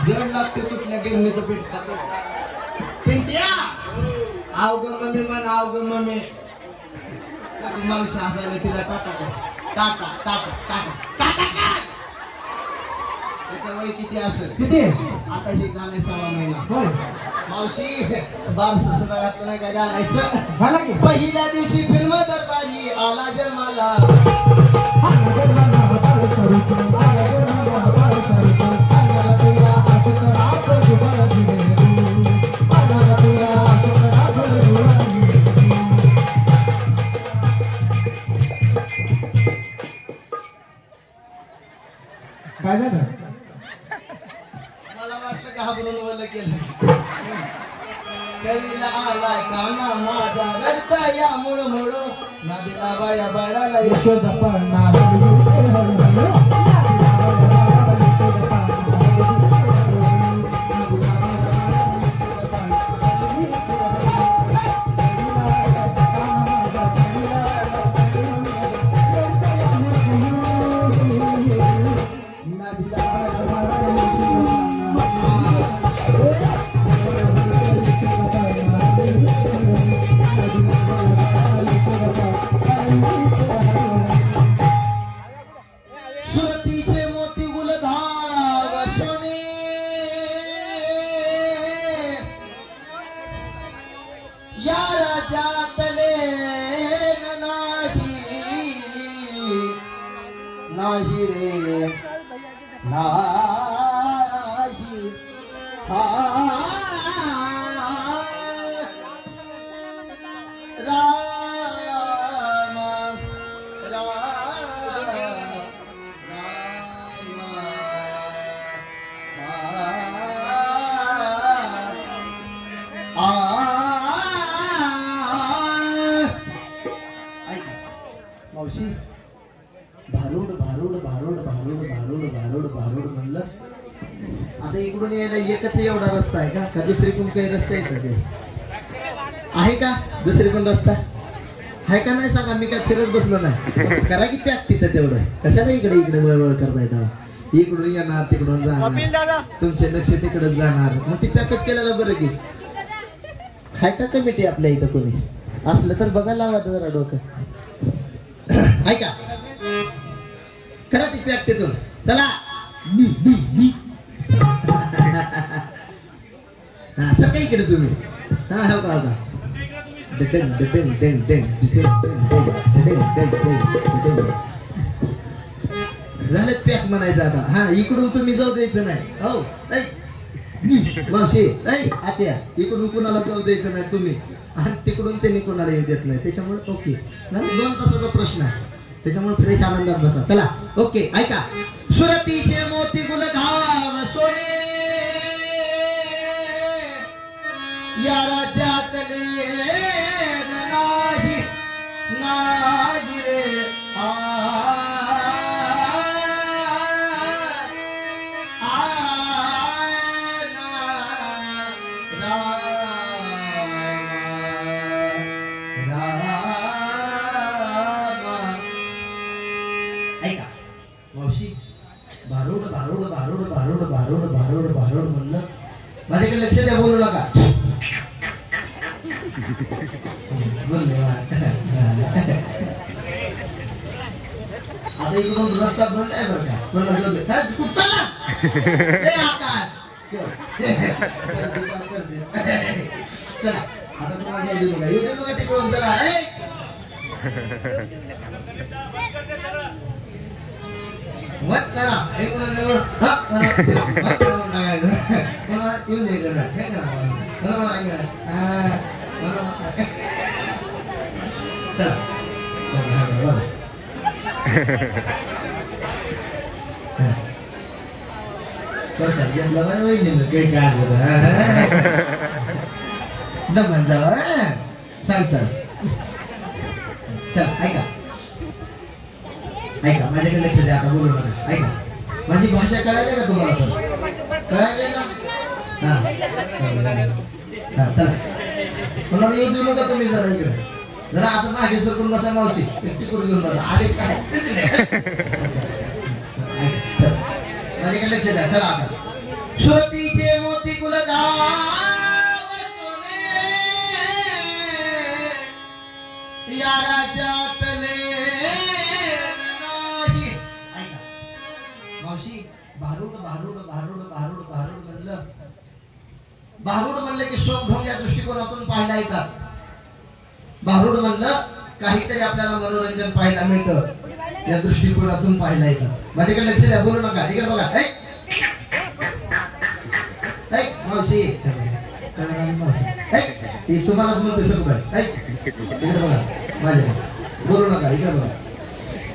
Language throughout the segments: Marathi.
जड लागते कुठल्या गिरणीचं पीठ खातो पिंट्या अवघ मम्मी म्हण अवघ मम्मी मावशी असायला तिला टाटा टाटा टाटा टाटा टाटा त्याचं वय किती असेल किती आता हे झालंय 6 महिना होय मावशी बारसं सुद्धा घातलं नाही काय घालायचं झाला की पहिल्या दिवशी फिल्म दरबारी आला जन्माला काय झालं मला वाटलं घाबरून वलं केलं कळीला आलाय काना माझा रडता या मुळ मुळ नदीला बाया बाळाला यशोदा पळणार सुरतीचे मोती गुलधाव सोने या राजातले नाही रे नाही राम मावशी भारूड भारूड भारूड भारूड भारूड भारूड भारूड म्हणलं आता इकडून यायला एकच एवढा रस्ता आहे का दुसरीकडून काही रस्ता आहे का ते आहे का दुसरीकडून रस्ता आहे का नाही सांगा मी काय फिरत बसलो नाही करा की पॅक तिथं तेवढं कशाला इकडे इकडे वळवळ करता येतं इकडून येणार तिकडून जाणार तुमचे लक्ष तिकडे जाणार मग ती पॅकच केलेलं बरं की आहे का कमिटी आपल्या इथं कोणी असलं तर बघायला लावा जरा डोकं आहे का करा ती पॅक तिथून चला हा सर इकडे तुम्ही हा हो का झालं पॅक म्हणायचं आता हा इकडून तुम्ही जाऊ द्यायचं नाही हो मावशी आत्या इकडून कुणाला जाऊ द्यायचं नाही तुम्ही आणि तिकडून त्यांनी कोणाला येऊ देत नाही त्याच्यामुळे ओके 2 तासाचा प्रश्न आहे त्याच्यामुळे फ्रेश आनंदात बसा चला ओके ऐका सुरतीचे मोती गुलधाव सोने या राज्यातले नाही नाही रे ऐका मावशी भारूड भारूड भारूड भारूड भारूड भारूड भारूड म्हणलं माझ्याकडे लक्ष द्या बोलू नका आता इकडून रस्ता बंद आहे बरं का आकाश चला आता तुम्हाला येऊ बघा तिकडून जरा मत करा एक कोणाला येऊन द्यायचं हे करा सांगतात चल ऐका ऐका माझ्याकडे लक्ष द्या आता बोलू नका ऐका माझी भाषा कळाली का तुम्हाला कळाली ना हा चला कोणाला येऊ देऊ नका तुम्ही जरा इकडे जरा असं मागे सरकून बसा मावशी एकटी करून घेऊन बसा आले काय माझ्याकडे लक्ष द्या. चला आता सुरतीचे मोती कुलगाव सोने या राज्यातले नाही. ऐका मावशी, भारूड भारूड भारूड भारूड भारूड म्हणलं, भारूड म्हणलं की शोभढोंग या दृष्टिकोनातून पाहायला येतात. भारूड म्हणलं काहीतरी आपल्याला मनोरंजन पाहायला मिळतं या दृष्टिकोनातून पाहायला येतं. माझ्याकडे लक्ष द्या, बोलू नका. इकडे बघा. मावशी तुम्हालाच म्हणतो सगळं. इकडे बघा माझ्या, बोलू नका. इकडे बघा.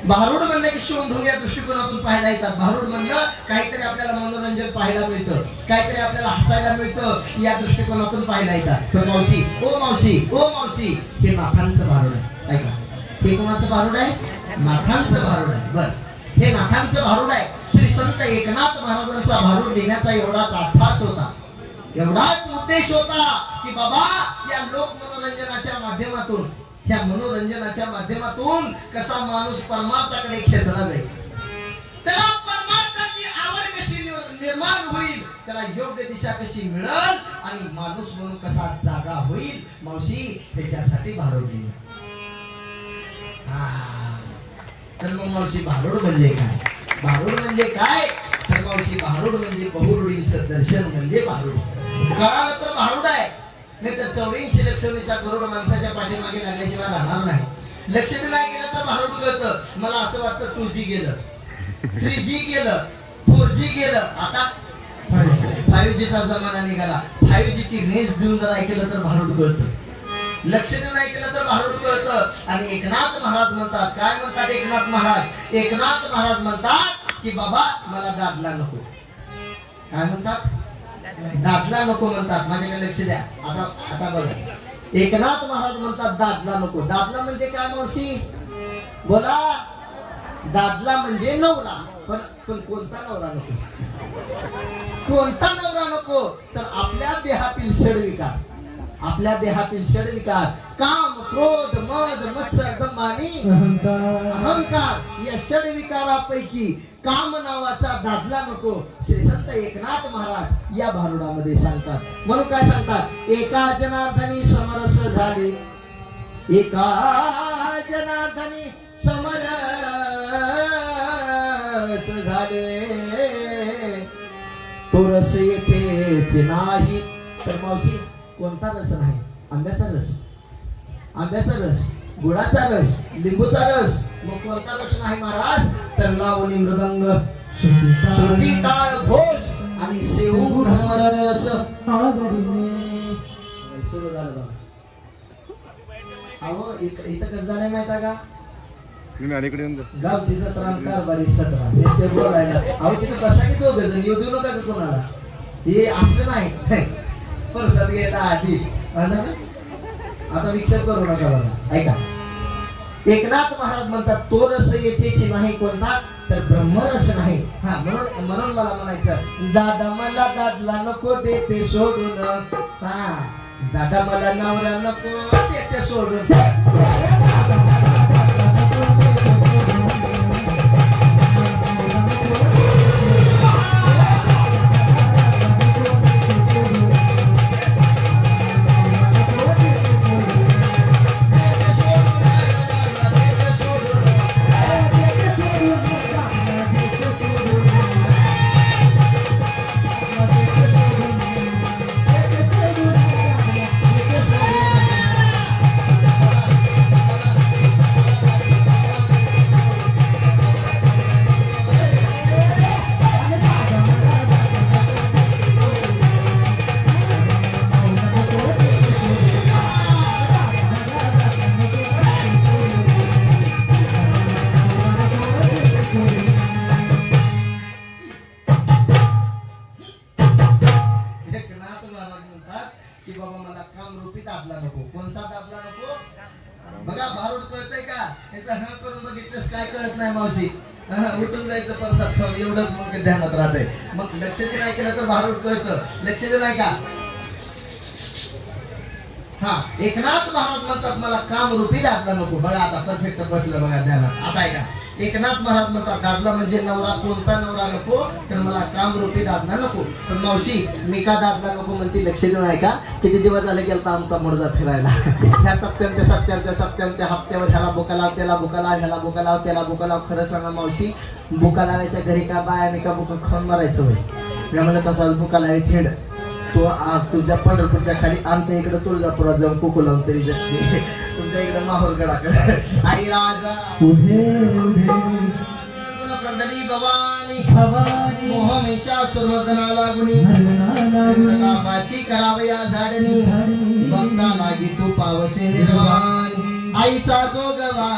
भारूड म्हणलं की शोभढोंग या दृष्टिकोनातून पाहायला येतात. भारूड म्हणलं काहीतरी आपल्याला मनोरंजन पाहायला मिळतं, काहीतरी आपल्याला हसायला मिळतं या दृष्टिकोनातून पाहायला येतात. तर मावशी, ओ मावशी, ओ मावशी, हे नाथांचं भारूड आहे. ऐका, हे कोणाचं भारूड आहे? नाथांचं भारूड आहे. बर, हे नाथांचं भारूड आहे. श्री संत एकनाथ महाराजांचा भारूड लिहिण्याचा एवढाच अभ्यास होता, एवढाच उद्देश होता की बाबा या लोक मनोरंजनाच्या माध्यमातून, ह्या मनोरंजनाच्या माध्यमातून कसा माणूस परमार्थाकडे खेचला जाईल, त्याला परमार्थाची आवड कशी निर्माण होईल, त्याला योग्य दिशा कशी मिळेल आणि माणूस म्हणून कसा जागा होईल. मावशी, ह्याच्यासाठी भारूड लिहिलं. तर मग मावशी, भारूड म्हणजे काय? भारूड म्हणजे काय? तर मावशी, भारूड म्हणजे बहुरूढींचं दर्शन म्हणजे भारूड. कळालं तर भारूड आहे, नाही तर 84 लक्षणीचा गरुड माणसाच्या पाठीमागे लागल्याशिवाय राहणार नाही. लक्ष नाही केलं तर भारूड कळतं. मला असं वाटतं 2G गेलं, 3G गेलं, 4G गेलं, आता 5G चा जमाना निघाला. 5G ची रेंज देऊन जर ऐकलं तर भारूड कळतं, लक्ष देऊन ऐकलं तर भारूड कळतं. आणि एकनाथ महाराज म्हणतात, काय म्हणतात एकनाथ महाराज? एकनाथ महाराज म्हणतात की बाबा मला दादला नको. काय म्हणतात? दादला नको म्हणतात. माझ्याकडे लक्ष द्या. आता बघा, एकनाथ महाराज म्हणतात दादला नको. दादला म्हणजे काय मावशी? बोला. दादला म्हणजे नवरा. पण कोणता नवरा नको? कोणता नवरा नको? तर आपल्या देहातील षडविकार, आपल्या देहातील षडविकार, काम, क्रोध, मद, मत्सर, दंभ आणि अहंकार, या षडविकारापैकी काम नावाचा दादला नको. श्री संत एकनाथ महाराज या भारुडामध्ये सांगतात. म्हणून काय सांगतात? एका जनार्दनी समरस झाले, एका जनार्दनी समरस झाले, तो रस येतेच नाही. तर मावशी, कोणता रस नाही? आंब्याचा रस, आंब्याचा रस, गुळाचा रस, लिंबूचा रस. मग कोणता रस नाही महाराज? तर लावणी, मृदंग, श्रुती, टाळ, घोष आणि सेऊ ब्रह्मरस. सुरू झालं बघा. अहो, इथं कसं झालंय माहिती का? गावची जत्रा, कारभारी सत्रा, हे बोलायला. अहो, तिथं कशा की दोघं जण येऊ देऊ नका कोणाला. हे असलं नाही. परसाद घ्यायला आधी आता विक्षेप करू नका बघा. ऐका, एकनाथ महाराज म्हणतात तो रस येतेच नाही. कोणता? तर ब्रह्मरस नाही. हा, म्हणून मला म्हणायचं, दादा मला दादला नको देते सोडून. हा, दादा मला नवरा नको देते सोडून. की बाबा मला काम रूपी दाबला नको. कोणता दाबला नको? बघा, भारूड कळतंय का? याचा ह करून बघितलंस काय कळत नाही मावशी. उठून जायचं परसाद खाऊन, एवढंच मग ध्यानात राहतंय. मग लक्ष दे नाही केलं तर भारूड कळतं. लक्ष दे नाही का? हा, एकनाथ महाराज म्हणतात मला काम रूपी दाबला नको. बघा आता परफेक्ट बसलं बघा ध्यानात. आता ऐका, एकनाथ महाराज म्हणतात दादला म्हणजे नवरा, कोणता नवरा नको तर मला कामरूपी दादला नको. पण मावशी मी का दादला नको म्हणते लक्ष देऊन आहे का? किती दिवस झाले गेलता आमचा मुडदा फिरायला. ह्या सप्त्याच्या हप्त्यावर ह्याला बुका लाव, त्याला बुका लाव, ह्याला बुका लाव, त्याला बुका लाव. खरं सांगा मावशी, बुका लावायच्या घरी का बायाने का बुका खाऊन मारायचं होय? मी म्हणलं तसाच बुका लावे थेंड तो तुझ्या पंढरपूरच्या खाली आमच्या इकडे तुळजापुरात जाऊन कुकू लावून तरी जगते. तुमच्या इकडे माहूरगडाकडे आई राजा पंढरी भवानी मोहमेच्या सुरवदना लागुनी कापाची करावया झाडणी बघता लागी तू पावसे निर्वाणी आईचा जोगवा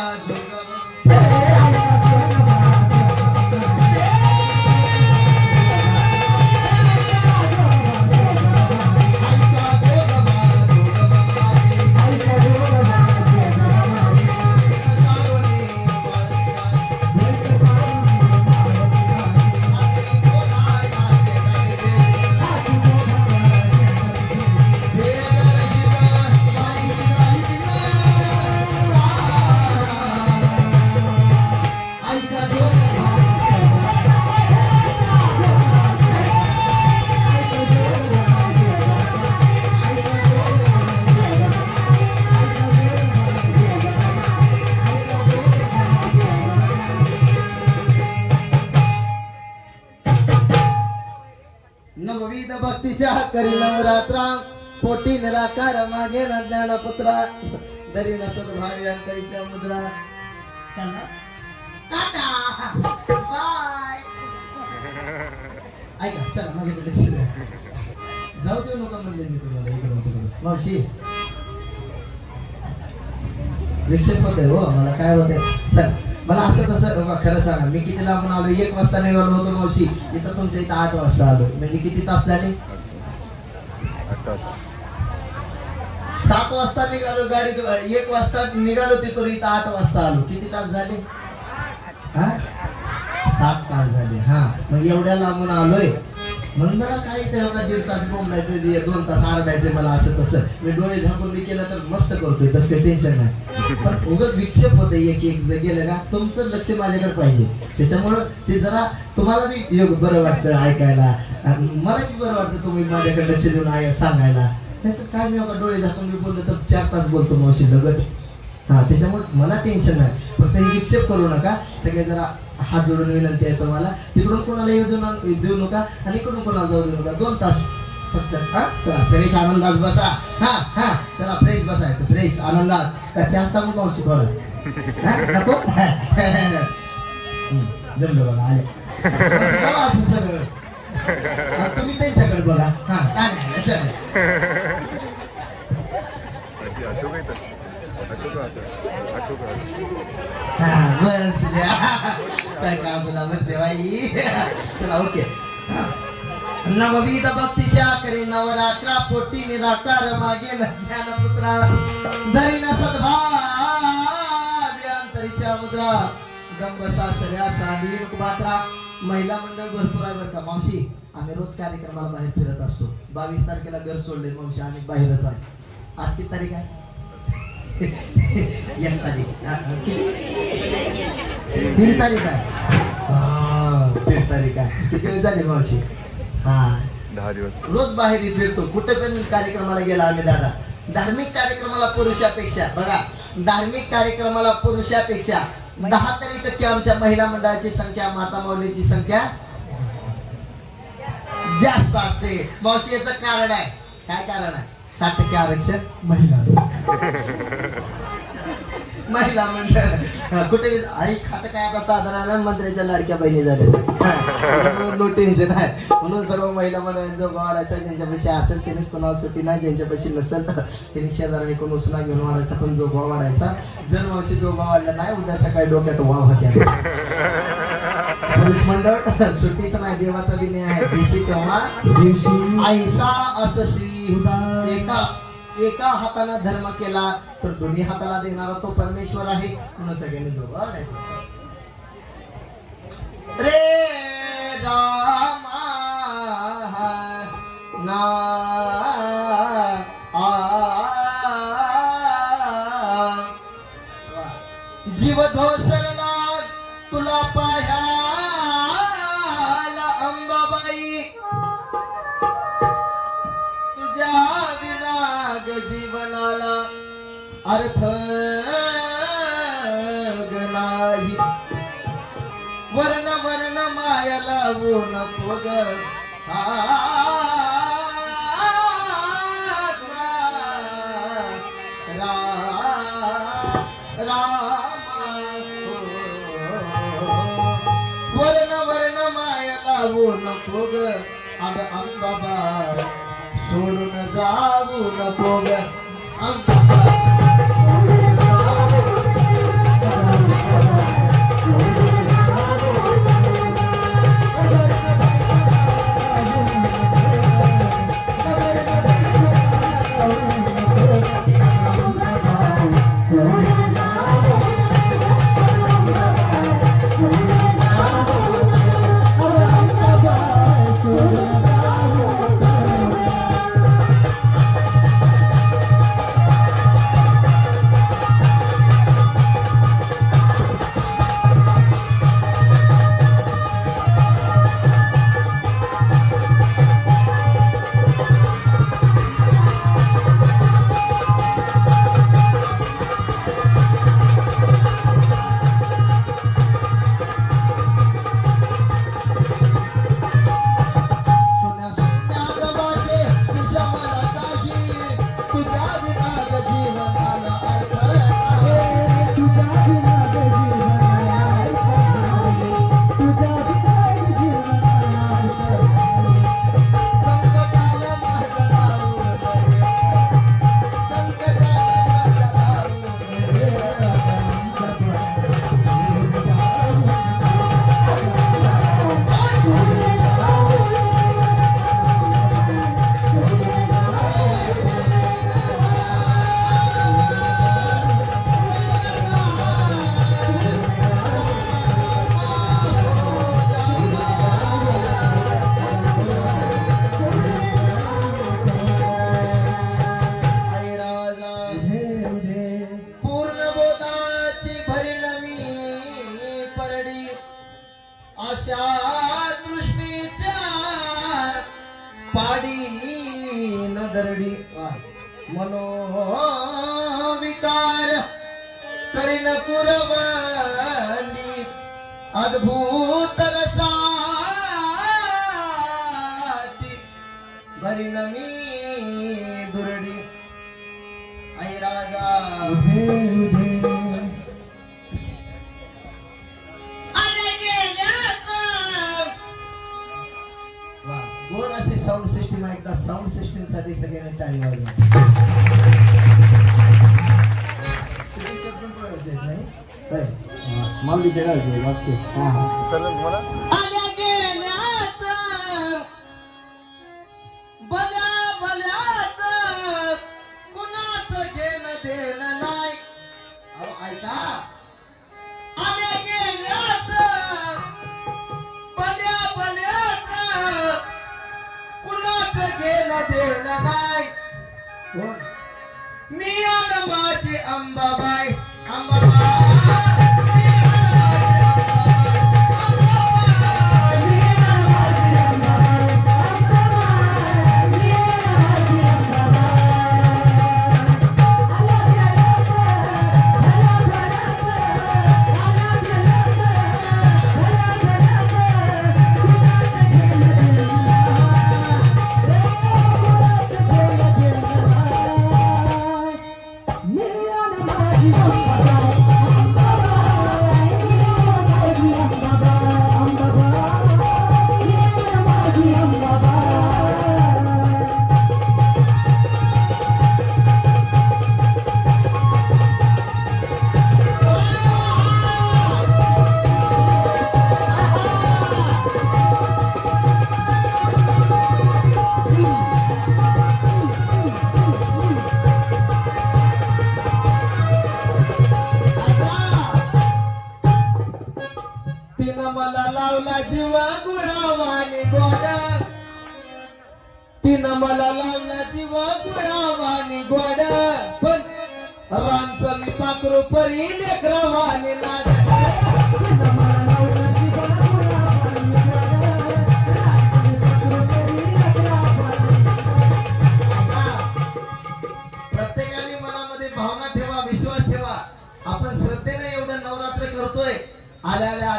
नवविध भक्तीच्या करी नवरात्रा पोटी निराकार मागे न ज्ञानपुत्रा दरी नसत भावी अंतरीच्या मुद्रा. चला टाटा बाय. ऐका चला माझ्याकडे लक्ष द्या. जाऊ देऊ नका म्हणले मी तुम्हाला इकडून. मावशी विक्षेप आहे हो मला काय होते. चल मला असं तसं खरं सांगा मी किती लांबून आलो? 1 वाजता निघालो होतो मावशी, इथं तुमच्या इथं 8 वाजता आलो. म्हणजे किती तास झाले? 7 वाजता निघालो गाडीत, 1 वाजता निघालो तिथून इथं 8 वाजता आलो. किती तास झाले? 7 तास झाले. हा मग एवढ्या लांबून आलोय म्हणून मला काही तेव्हा 1.5 तास बोंबायचं, 2 तास आरडायचं मला असं तसं. मी डोळे झाकून मी केलं तर मस्त करतोय, तसं काही टेन्शन नाही. पण उगाच विक्षेप होते एक गेलं का तुमचं लक्ष माझ्याकडे पाहिजे. त्याच्यामुळं ते जरा तुम्हाला बी योग बरं वाटतं ऐकायला, मला बी बरं वाटतं तुम्ही माझ्याकडे लक्ष देऊन सांगायला. नाही तर काय मी बघा डोळे झाकून मी बोललो तर 4 तास बोलतो मावशी लगट. हा त्याच्यामुळे मला टेन्शन नाही. फक्त हे विक्षेप करू नका. सगळे जरा हात जोडून विनंती आहे तुम्हाला. तिकडून कोणाला येऊ देऊ नका आणि इकडून कोणाला जाऊ देऊ नका. 2 तास फक्त. हा चला फ्रेश आनंदात बसा. हा चला फ्रेश बसायचं, फ्रेश आनंदात. त्याच्या सांगू मावशी थोडं नको जमलं बघा आले असं सगळं. तुम्ही त्यांच्याकडे बघा. हा बस काय काम तुला बसले बाई. चला ओके. नवविध भक्तीच्या करी नवरात्रा पोटी निराकार मागे ज्ञानपुत्रा धरी न सद्भाव्य अंतरीच्या मुद्रा गंब सासऱ्या सांडी कुबात्रा. महिला मंडळ भरपूर आहे बरं का मावशी. आम्ही रोज कार्यक्रमाला बाहेर फिरत असतो. 22 तारखेला घर सोडले मावशी, आम्ही बाहेरच आहे. आज किती तारीख आहे? 1 तारीख. 3 तारीख आहे. 3 तारीख आहे. किती दिवस झाले मावशी? 10 दिवस. रोज बाहेर फिरतो. कुठे पण कार्यक्रमाला गेला आम्ही दादा. धार्मिक कार्यक्रमाला पुरुषापेक्षा बघा, धार्मिक कार्यक्रमाला पुरुषापेक्षा 10 तरी टक्के आमच्या महिला मंडळाची संख्या, माता माऊलीची संख्या जास्त असते. मावशी याचं कारण आहे. काय कारण आहे? 60% आरक्षण महिला मंडळ. कुठे आई खात काय आता साधारण मंत्र्याच्या लाडक्या बहिणी झाल्या. नो टेन्शन आहे. म्हणून सर्व महिला मंडळांचा वाढायचा. ज्यांच्यापाशी असेल त्याने कोणाला सुट्टी नाही, ज्यांच्यापाशी नसेल त्यांनी शेजाराने कोण उसना घेऊन वाढायचा. पण जो भाव वाढायचा. जर वर्षी जो भाव वाढला नाही उद्या सकाळी डोक्यात वाव होत्या. पुरुष मंडळ सुट्टीचा नाही, देवाचा बी नाही आहे. दिवशी तेव्हा दिवशी ऐसा असशी. एका हाताला धर्म केला तर दोन्ही हाताला देणारा तो परमेश्वर आहे. म्हणून सगळ्यांनी जवळ वाढायचं. रे रामा ना जीव धोसरला जीवनाला अर्थ ग नाही वर्ण वर्ण माया लावू नको ग वर्ण वर्ण माया लावू नको ग अग अंबाबा सोडून जाऊ नको ग अंबाबा अशा दृष्टीच्या पाडी न दरडी मनोविकार करीन पुरवणी अद्भुत रसाची भरीन मी दुरडी ऐ राजा गोड असे साऊंड सिस्टीम एकदा साऊंड सिस्टीम साठी सगळ्यांनी टाळी वाजवा माऊलीच्या गावचे वाक्य आल्या गेल्याच भल्या भल्याच कुणाच घेणं देणं नाही अहो ऐका आल्या गेल्याच भल्या भल्याच कुणाच घेणं देणं नाही मी आणि माझी अंबाबाई अंबाबाई मला लावला जीवा गुळावानी गोड तिनं मला लावला जीवा गुळावानी गोड पण रामचं मी पाखरू परी लेकरवानी लाड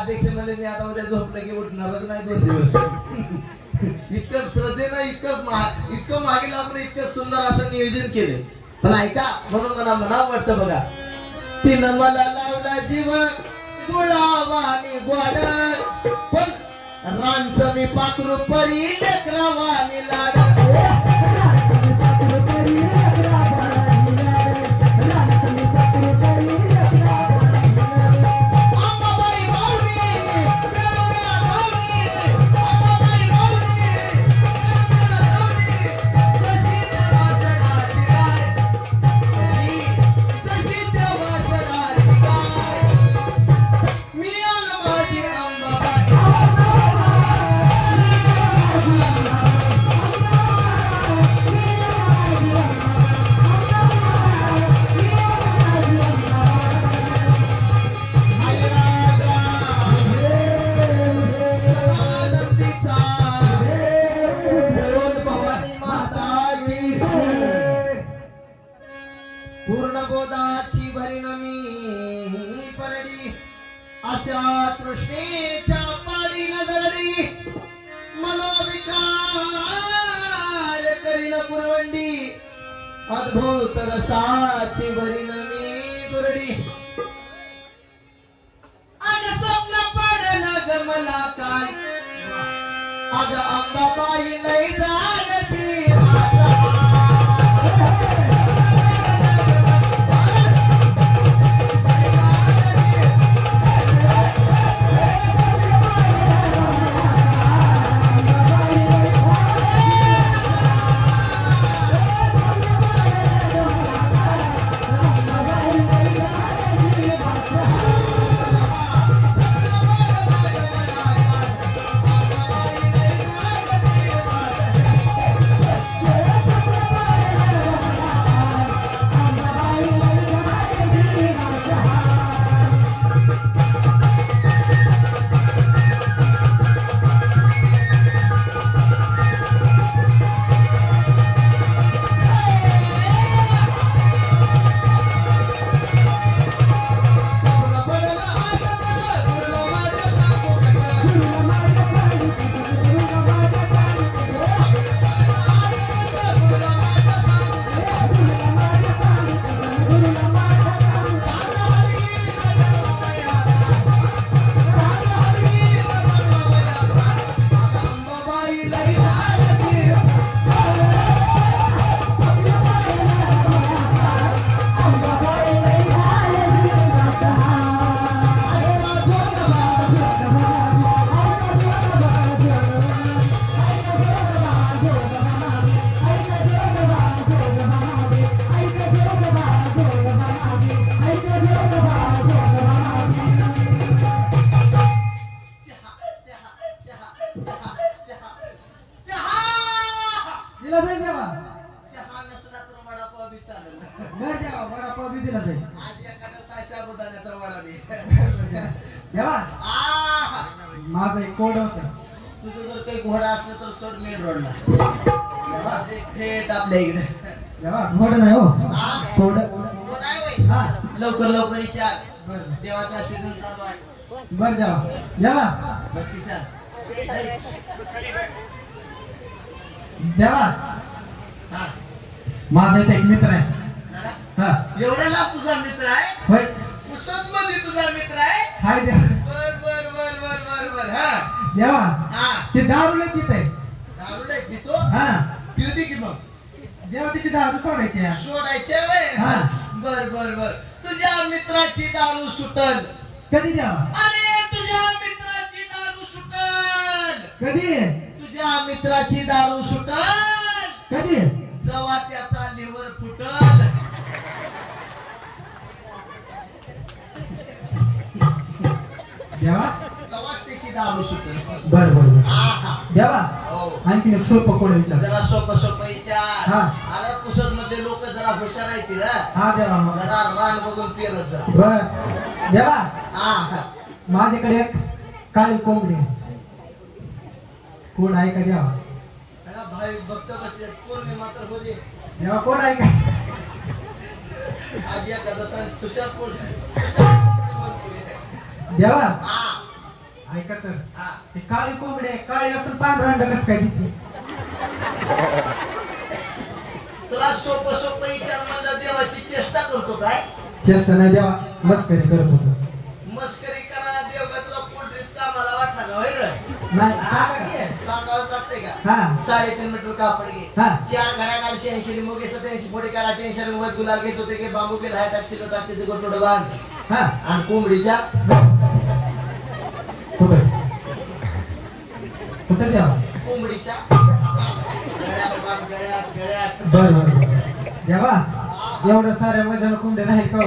अध्यक्ष म्हणले मी आता उद्या झोपलं की उठणारच नाही 2 दिवस. इतकं श्रद्धेनं इतकं मागे लागून इतकं सुंदर असं नियोजन केलं. पण ऐका म्हणून मला म्हणावं वाटतं बघा, तिनं मला लावला जीव गुळावानी गोड, पण रांचं मी पाखरू परी लेकरावानी लाड. पूर्ण गोदाची भरीन मी परडी, अशा तृष्णेच्या पाडी नजरडी, मनोविकार करीन पुरवंडी, अद्भुत रसाची भरीन मी दुरडी. अग स्वप्न पडलं ग मला काय, अग अंबाबाई नाही जाणती माझा. माझं एक कोड होत. तुझं जर काही घोडा असलं तर सोड मेन रोडला, थेट आपल्या इकडे. घोड नाही हो, कोड. लवकर लवकर विचार, देवाचा सीझन चालू आहे. बर जेवा जेवा जेवा. माझा इथे एक मित्र आहे. एवढा लाभ तुझा मित्र आहे होय. पुसद मध्ये तुझा मित्र आहे. हाय देवा. बर बर बर बर बर बर. हा देवा हा, ते दारू लय पित आहे. दारू लय पितो. हा पिऊ दे की मग. देवा तिची दारू सोडायची आहे. सोडायचे वय. हा. बर बर बर. तुझ्या मित्राची दारू सुटल. कधी देवा? अरे तुझ्या मित्राची दारू सुटल. कधी? तुझ्या मित्राची दारू सुटल कधी? जेव्हा त्याचा लिव्हर फुटल. देवा तेव्हाच त्याची दारू सुटल. बर बर बर. आहा. देवा हो. आणखी एक सोपं कोण विचार. जरा सोपं सोपं विचार. हा. अरे पुसद मध्ये लोक जरा हुशार आहेत रे. हा देवा मग. जरा रान बघून पेरत जा. बर देवा हा. माझ्याकडे एक काळी कोंबडी आहे. कोण आहे का देवा? त्याला भाई भक्त बसले कोण मात्र होते. देवा कोण आहे का? आज एखादा सांग तुषार कोण. देवा ऐका तर हा. ती काळी कोंबडी आहे, काळी असून पांढरा अंड कसं काय दिसते? तुला सोपं सोपं विचार म्हणलं देवाची चेष्टा करतो काय? चेष्टा नाही देवा, मस्करी करत होतो. मस्करी करा देव का तुला पोल्ट्रीत कामाला वाटला का होय रे? नाही सांगा की. सांगावंच लागतंय का? हा 3.5 मीटर कापड घे. हा 4 घड्या घाल 86 मुगे 87 फोडी करा टेन्शन वर गुलाल घेत होते की बांबू के लाय टाकते तो टाकते ते गोटोड बांध हा आणि कोंबडीच्या कुठं कुठं देवा? कोंबडीच्या गळ्यात बांध, गळ्यात गळ्यात बर बर बर. देवा एवढं साऱ्या वजन कोंबडी नाही का हो?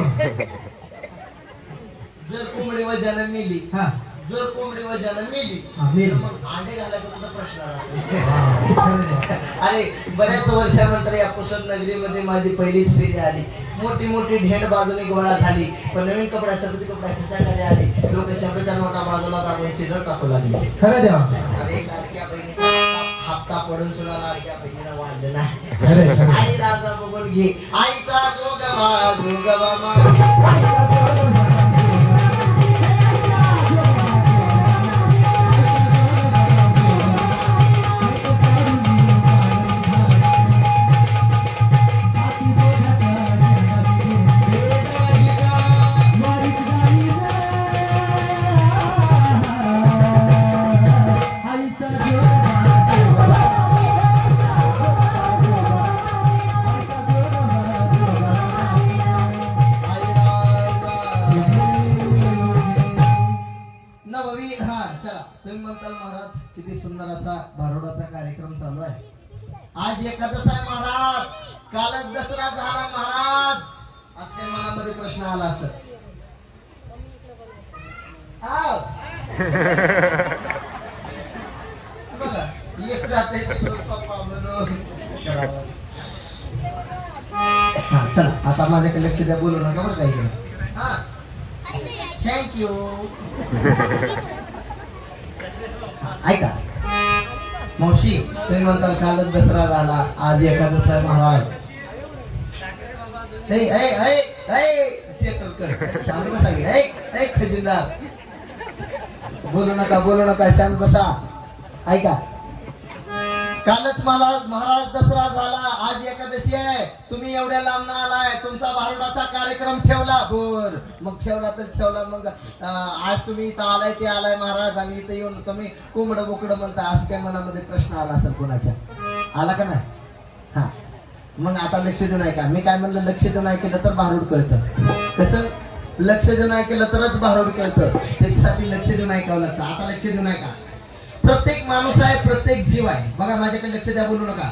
जर कोंबडी वजानं मिली हा जर कोंबडी वजानं मिली हा, मिली. तर मग अंडे घालायचा कुठं प्रश्न राहतो? हा, खरं आहे. अरे बऱ्याच वर्षानंतर या पुसद नगरीमध्ये माझी पहिलीच फेरी आली. मोठी मोठी ढेंड बाजूने गोळा झाली, पण नवीन कपड्यासाठी कपड्या खिसाकडे आले. लोक शब्दाच्या नोटा बाजूला दाबून चिरड टाकू लागले. खरं देवा. अरे लाडक्या बहिणीचा हप्ता पडून सुद्धा लाडक्या बहिणीला वाढलं नाही. खरं आहे, खरं आहे. आई राजा बघून घे आईचा जोगवा मा. नववीन हा चला तुम्ही म्हणताल महाराज किती सुंदर असा भारुडाचा कार्यक्रम चालू आहे. आज एकादश आहे महाराज, कालच दसरा झाला महाराज. आज काही मनामध्ये प्रश्न आला असं बघा एक जाते पप्पा म्हणून. हा चला आता माझ्याकडे लक्ष द्या, बोलू नका बरं काही इकडे. हा थँक्यू. ऐका मावशी तुम्ही म्हणताल कालच दसरा झाला, आज एकादश आहे महाराज. शांत बसा की. खजिनदार बोलू नका शांत बसा. ऐका कालच मला महाराज दसरा झाला, आज एकादशी आहे. तुम्ही एवढ्या लांब आलाय, तुमचा भारुडाचा कार्यक्रम ठेवला. बर मग ठेवला तर ठेवला, मग आज तुम्ही इथं आलाय ते आलाय महाराज, आणि इथं येऊन तुम्ही कोंबड बोकड म्हणता, असं काय मनामध्ये प्रश्न आला असेल कोणाच्या? आला का नाही? हा मग आता लक्ष देऊ नाही का? मी काय म्हणलं, लक्ष देऊ नाही केलं तर भारूड कळतं. कसं लक्ष देऊ नाही केलं तरच भारूड कळतं, त्याच्यासाठी लक्ष देऊन ऐकावं लागतं. आता लक्ष देऊ नाही का? प्रत्येक माणूस आहे, प्रत्येक जीव आहे. बघा माझ्याकडे लक्ष द्या, बोलू नका.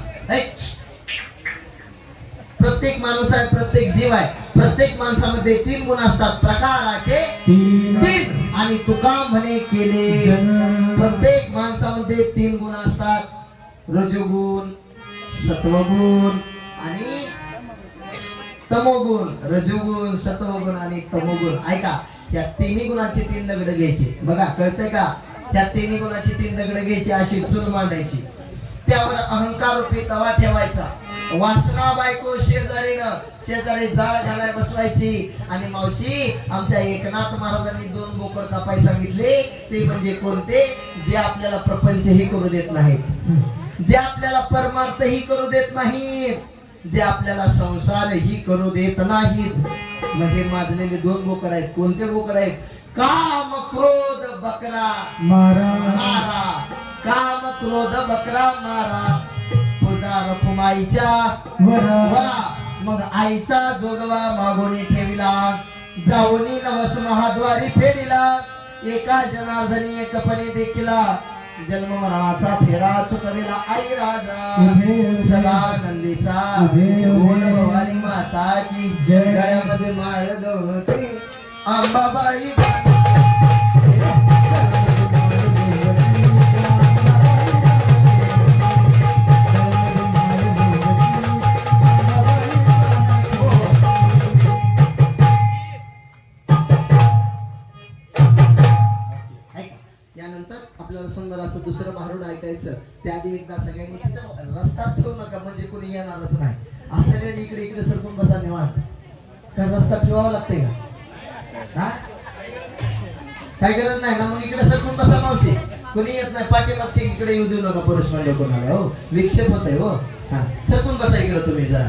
प्रत्येक माणूस आहे, प्रत्येक जीव आहे. प्रत्येक माणसामध्ये 3 गुण असतात, प्रकाराचे 3. आणि तुका म्हणे केले, प्रत्येक माणसामध्ये 3 गुण असतात, रजोगुण, सत्वगुण आणि तमोगुण. रजोगुण, सत्वगुण आणि तमोगुण. ऐका या 3 गुणाचे 3 दगड घ्यायचे. बघा कळतंय का? त्या 3 गुणाची 3 दगड घ्यायची, अशी चूल मांडायची, त्यावर अहंकार रूपी तवा ठेवायचा. वासना बायको शेजारी जाळ घालाय बसवायची. आणि मावशी आमच्या एकनाथ महाराजांनी 2 बोकड कापाय सांगितले, ते म्हणजे कोणते? जे आपल्याला प्रपंचही करू देत नाहीत, जे आपल्याला परमार्थही करू देत नाहीत, जे आपल्याला संसारही करू देत नाहीत. म्हणजे माजलेले 2 बोकड आहेत. कोणते बोकड आहेत? काम क्रोध बकरा मारा. काम क्रोध बकरा मारा. पूजा रखुमाईच्या वरा. मग आईचा जोगवा मागोनी ठेविला, जाऊनी नवस महाद्वारी फेडिला. एका जनार्दनी एकपणे देखिला, जन्म मरणाचा फेरा चुकविला. आई राजा सदानंदीचा बोल भवानी माता की जय. गळ्यामध्ये माळ गवती अंबाबाई. यानंतर आपल्याला सुंदर असं दुसरं भारूड ऐकायचं. त्याआधी एकदा सगळ्यांनी तिथं रस्ता ठेवू नका, म्हणजे कोणी येणारच नाही. असं सगळ्यांनी इकडे इकडे सरकून बसा निवांत. का रस्ता ठेवावा लागतंय का? काय गरज नाही ना, मग इकडे सरकून बसा मावशी. कोणी येत नाही पाठीमागचे इकडे येऊ देऊ नका पुरुष मंडळ कोणाला. हो विक्षेप होत आहे. हो हा सरकून बसा इकडे तुम्ही जरा.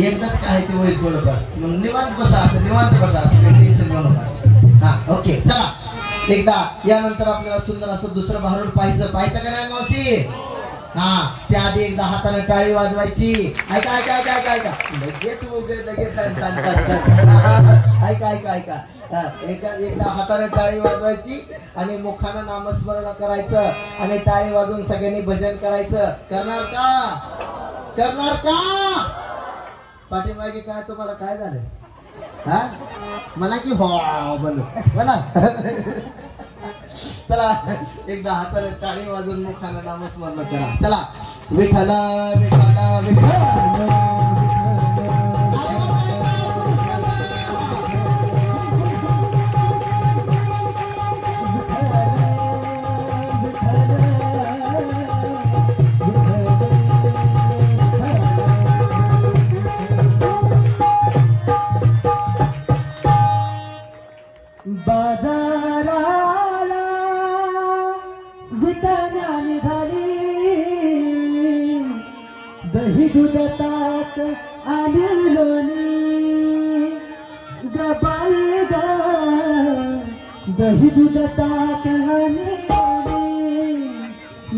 एकदाच काय ते होईल थोडंफार, मग निवांत बसा, असं निवांत बसा, असं काही टेन्शन घेऊ नका. हा ओके चला. एकदा यानंतर आपल्याला सुंदर असं दुसरं भारूड पाहायचं का नाही मावशी? हा त्याआधी एकदा हाताने टाळी वाजवायची. ऐका ऐका ऐका ऐका ऐका लगेच लगेच ऐका ऐका ऐका. एकदा हाताने टाळी वाजवायची आणि मुखानं नामस्मरण करायचं आणि टाळी वाजवून सगळ्यांनी भजन करायचं. करणार का? करणार का? पाठीमागे काय तुम्हाला काय झालं? हा म्हणा की हो म्हणा. चला एकदा हाताने टाळी वाजवून मुखानं नामस्मरण करा. चला विठ्ठल विठ्ठल विठ्ठल. बाजाराला विकण्या निघाली दही दूध ताक आणि लोणी गबाई ग दही दूध ताक आणि लोणी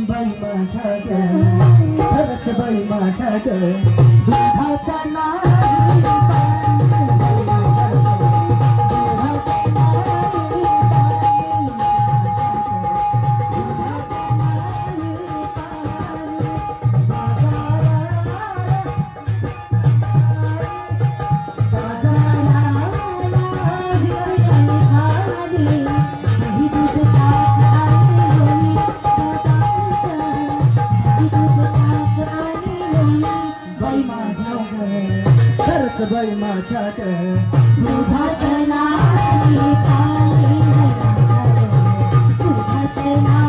बाई माझ्या ग खरंच बाई माझ्या ग दुधाचा नाही बाई माझ्या दुधात नाही पाणी दुधात नाही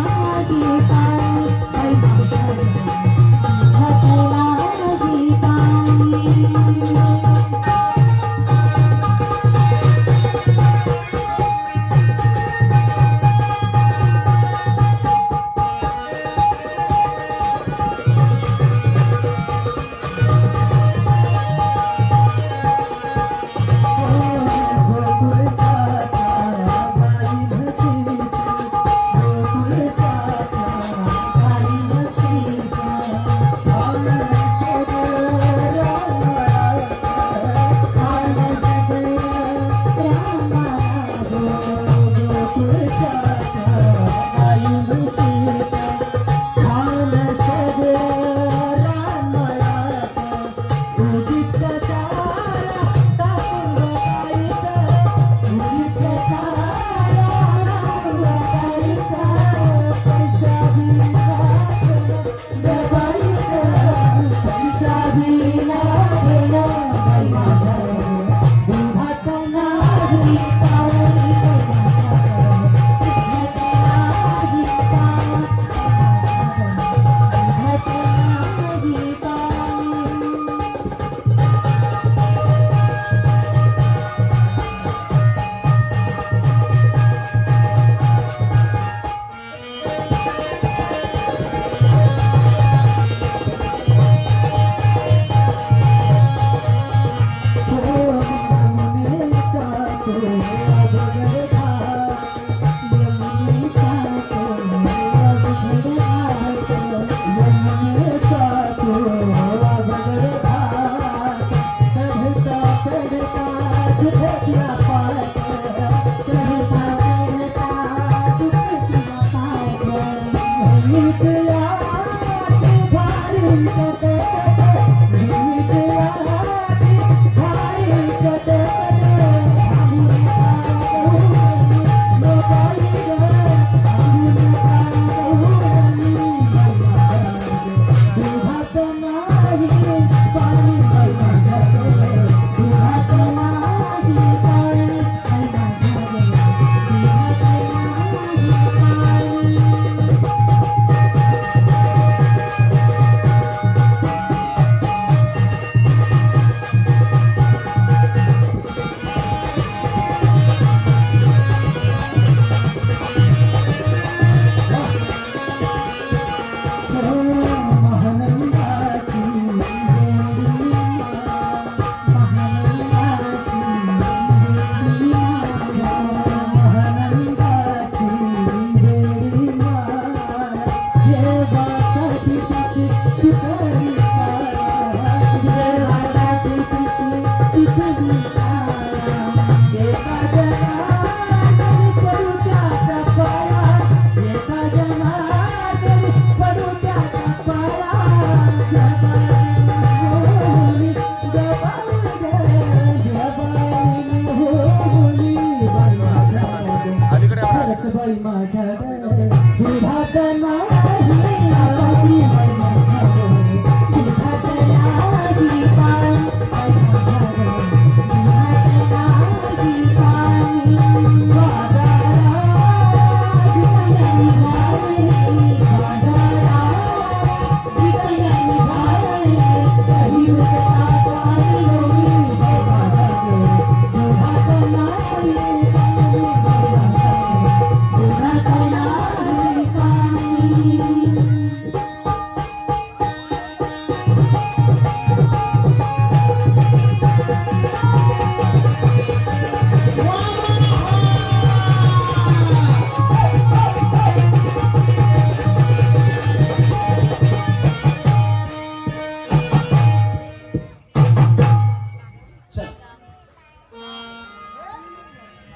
पाणी बाई माझ्या दुधात नाही पाणी.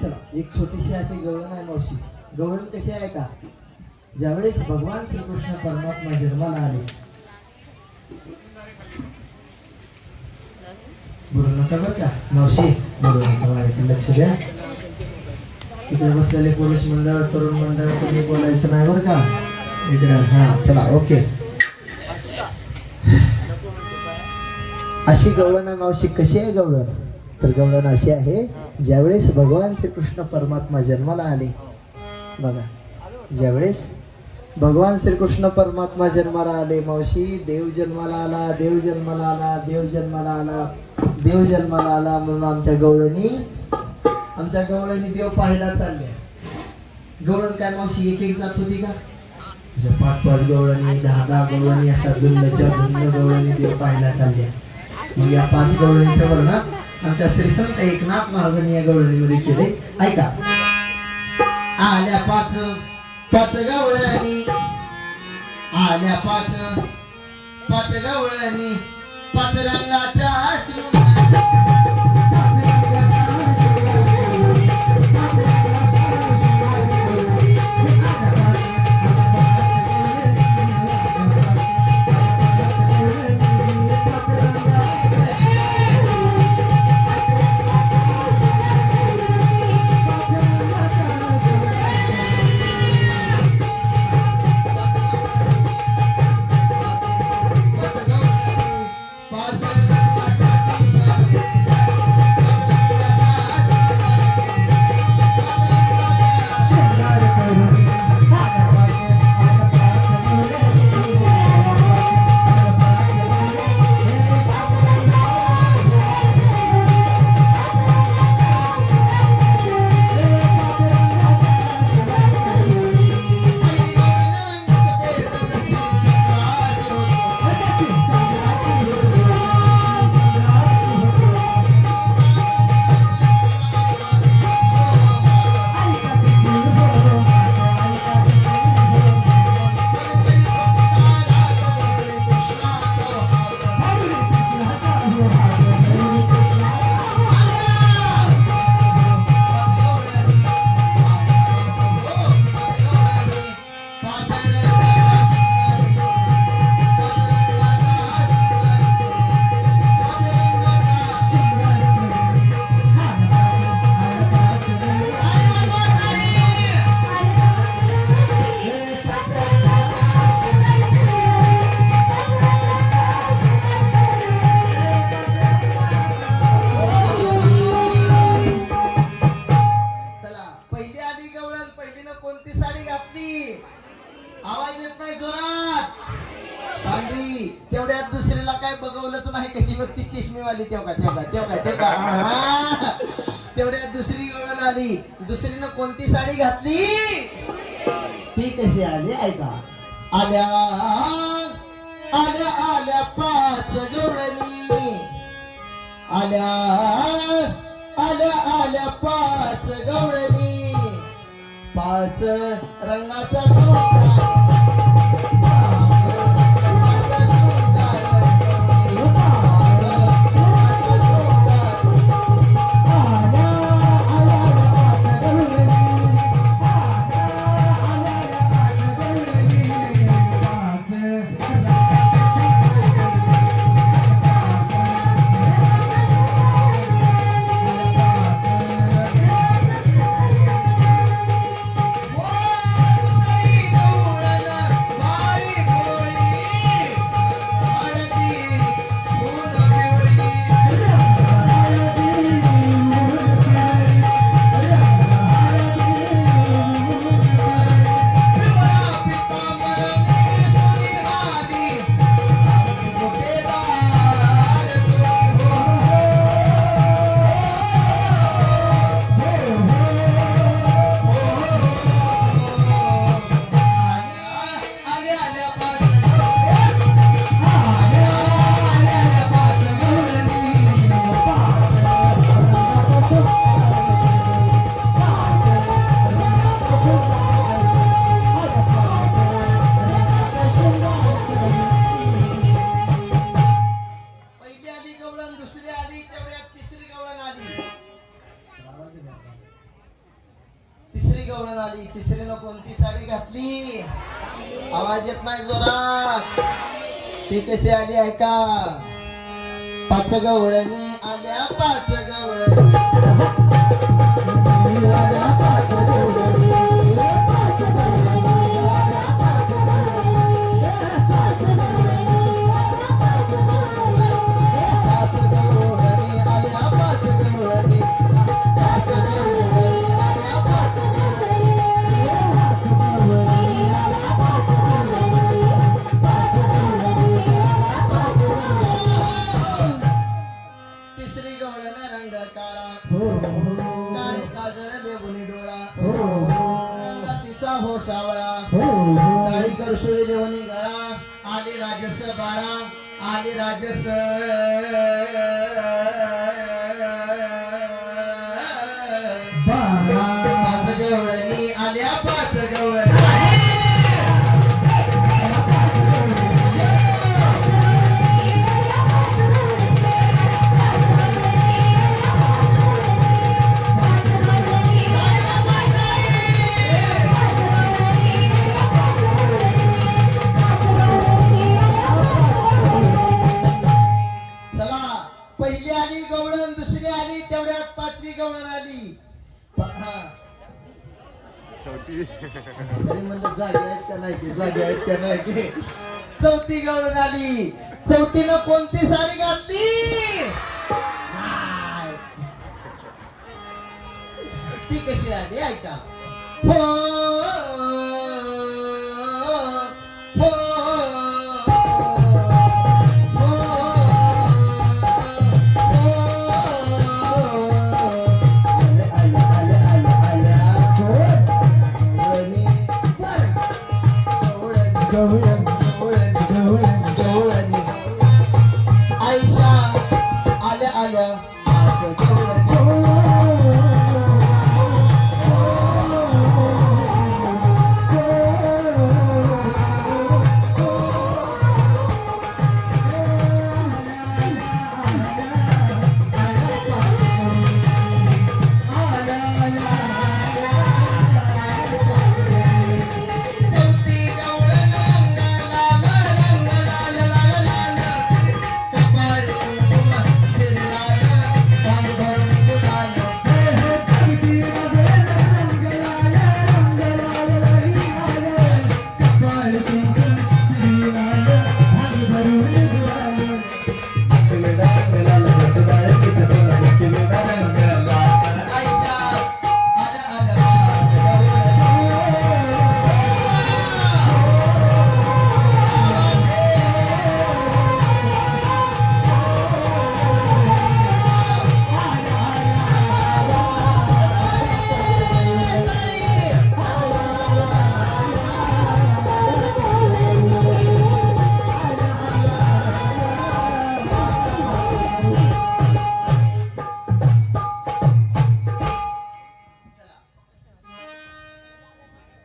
चला एक छोटीशी अशी गवळण आहे मावशी. गवळण कशी आहे का, ज्यावेळेस भगवान श्रीकृष्ण परमात्मा जन्माला आले, बोलू नका बरं का मावशी, बोलू नका, माझ्याकडे लक्ष द्या. इकडे बसलेले पोलीस मंडळ, तरुण मंडळ, कोणी बोलायचं नाही बरं का इकडे. हा चला ओके. अशी गवळण आहे मावशी. कशी आहे गवळण, तर गवळण अशी आहे, ज्यावेळेस भगवान श्रीकृष्ण परमात्मा जन्माला आले, बघा ज्यावेळेस भगवान श्रीकृष्ण परमात्मा जन्माला आले मावशी, देव जन्माला आला, देव जन्माला आला, देव जन्माला आला, देव जन्माला आला म्हणून आमच्या गवळणी देव पाहायला चालले. गवळण काय मावशी एक एक जात होती का, 5-5 गवळणी, 10-10 गवळणी, अशा भिन्न गवळणी देव पाहायला चालल्या. मग या 5 गवळणीचं वर्णन आमच्या श्री संत एकनाथ महाराजांनी या गवळणीमध्ये केले. ऐका. आल्या 5 गवळणी, आल्या 5 गवळणी, 5 रंगाच्या शृंगार, तेवढ्यात दुसरीला काय बघवलंच नाही, कशी बघती चष्मेवाली तेवढ्यात दुसरी गवळण आली. दुसरीनं कोणती साडी घातली, ती कशी आली ऐका. आल्या आल्या आल्या 5 गवळणी, आल्या आल्या आल्या 5 गवळणी, 5 रंगाचा शृंगार, आवाज येत नाही जोरात. ती कशी आली ऐका. पाच गवळणी आल्या पाच गवळणी आल्या पाच गवळणी पाच गवळणी आल्या पाच गवळणी तिसरी गवळण रंग काळा काळी काजळ देवणी डोळा तिचा हो सावळा काळी करसुळी देवणी गळा आली राजस बाळा आली राजस पाच गवळणी आल्या पाच गवळणी पहिली आली गवळण दुसरी आली तेवढ्यात पाचवी गवळण आली. तरी म्हणलं जागे आहेत का नाही की जागे आहेत का नाही की. चौथी गवळण आली. चौथीनं कोणती साडी घातली. ती कशी आली ऐका. हो हो आयशा आल्या आल्या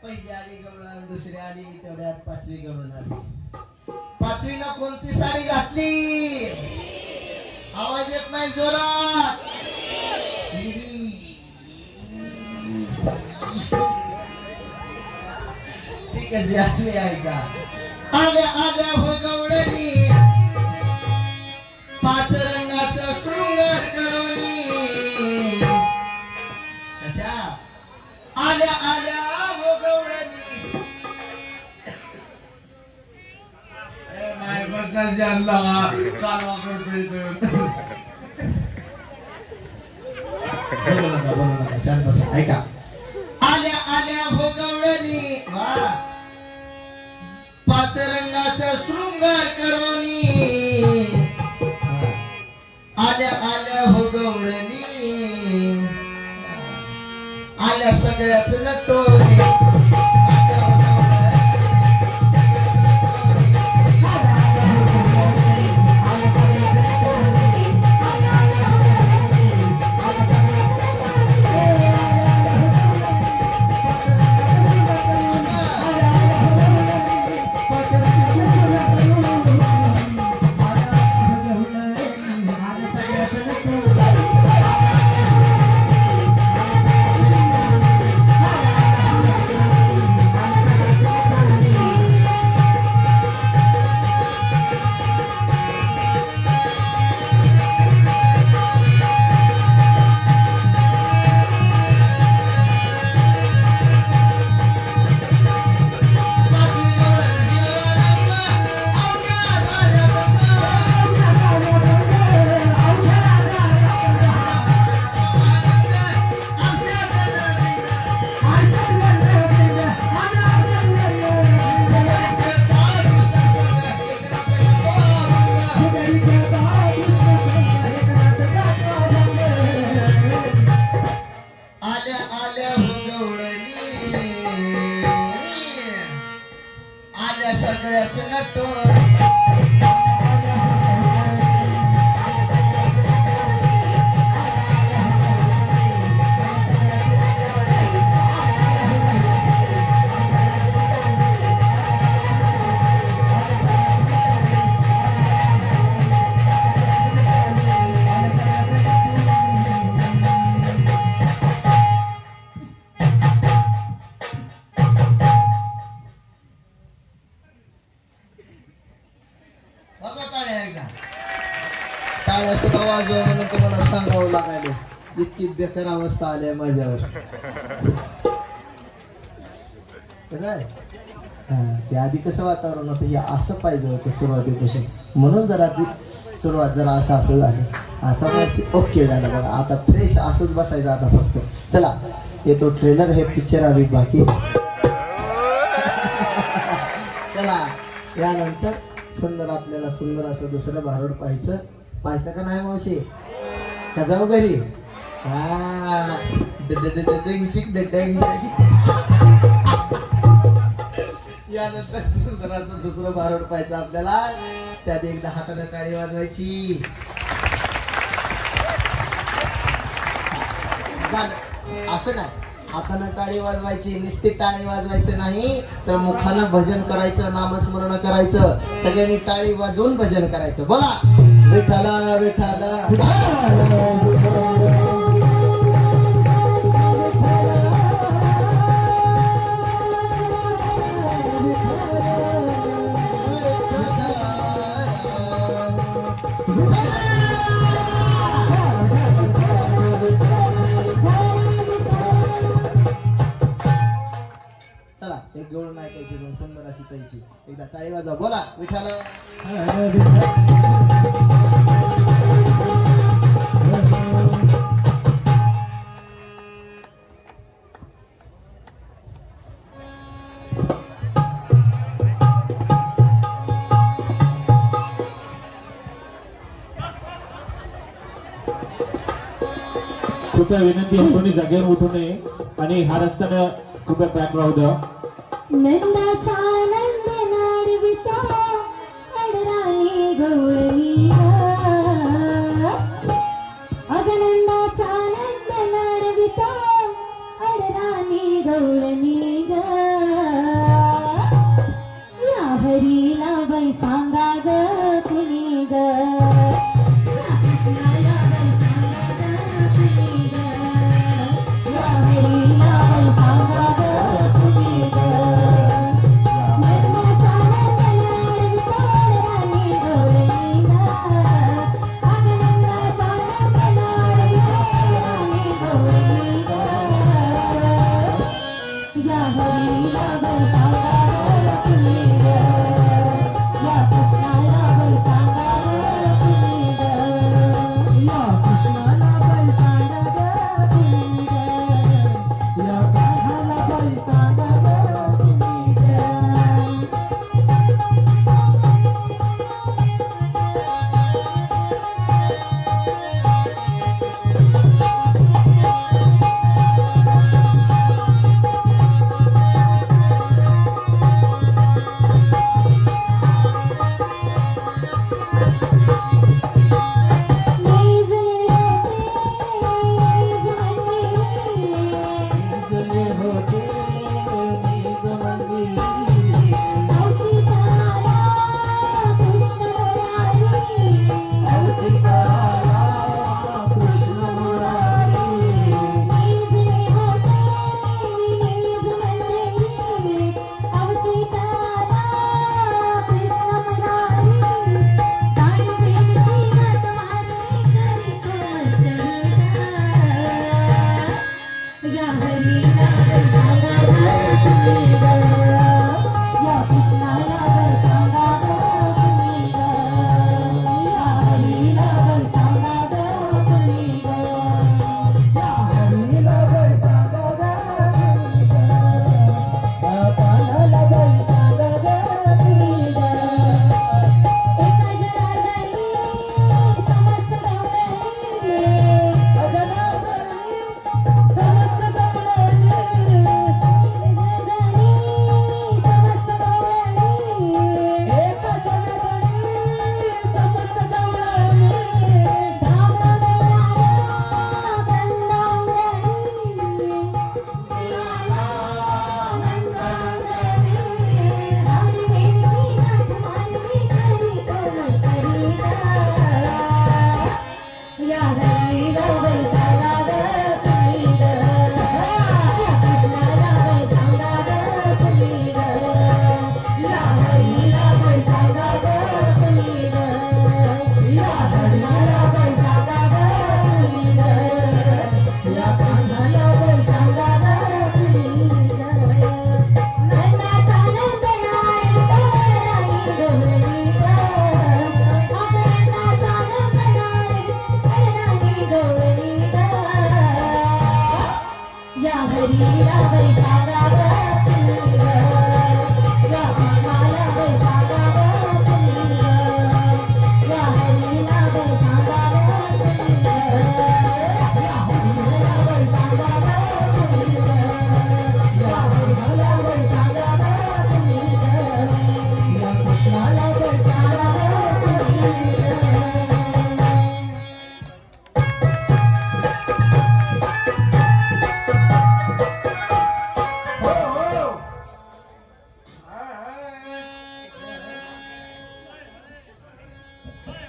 पहिली आली गवळण दुसरी आली तेवढ्यात पाचवी गवळण आली. पाचवीला कोणती साडी घातली. आवाज येत नाही जोरात. ती कशी आली ऐका. आल्या आल्या हो गवळणी पाच रंगाचं शृंगार करोनी. कशा आल्या आल्या हो गवळणी. नाही बदल जानला काला बोलू नका शांत बसा ऐका. आल्या आल्या हो गवळणी पाच रंगाचा शृंगार करोनी. आल्या आल्या हो गवळणी आल्या सगळ्याच नटोरी. वाजवा टाळ्या एकदा. टाळ्या सुद्धा वाजवा म्हणून तुम्हाला सांगावं लागायला. इतकी बेकार अवस्था आली आहे माझ्यावर. काय ते आधी कसं वातावरण होतं हे असं पाहिजे होतं सुरुवातीपासून, म्हणून जरा ती सुरुवात जरा असं झालं. आता मग ओके झालं बघा. आता फ्रेश असंच बसायचं आता फक्त. चला येतो ट्रेलर, हे पिक्चर आम्ही बाकी. चला यानंतर सुंदर आपल्याला सुंदर असं दुसरं भारूड पाहायचं का नाही मावशी? का जाऊ घरी? हा यानंतर सुंदर असं दुसरं भारूड पाहायचं आपल्याला. त्यात एकदा हाताने टाळी वाजवायची. असं नाही, हाताने टाळी वाजवायची, नुसती टाळी वाजवायचं नाही तर मुखानं भजन करायचं, नामस्मरण करायचं. सगळ्यांनी टाळी वाजवून भजन करायचं. बोला विठाला विठाला. चला एक गवळण ऐकायची, दोन सुंदर अशी ताईची. एकदा टाळी वाजवा. बोला विठाला. कृपया विनंती आहे, कोणी जागेवर उठू नये आणि हा रस्त्यानं कृपया बॅक राहू द्या. नंदाचा नंद नाडविता अडराणी गवळणी अगनंदाचा नंद नाडविता अडराणी गवळणी ग या हरीला बाई सांगा ग कुणी ग कृष्णाला बाई सांगा ग कुणी ग या हरीला बाई सांगा ग कुणी ग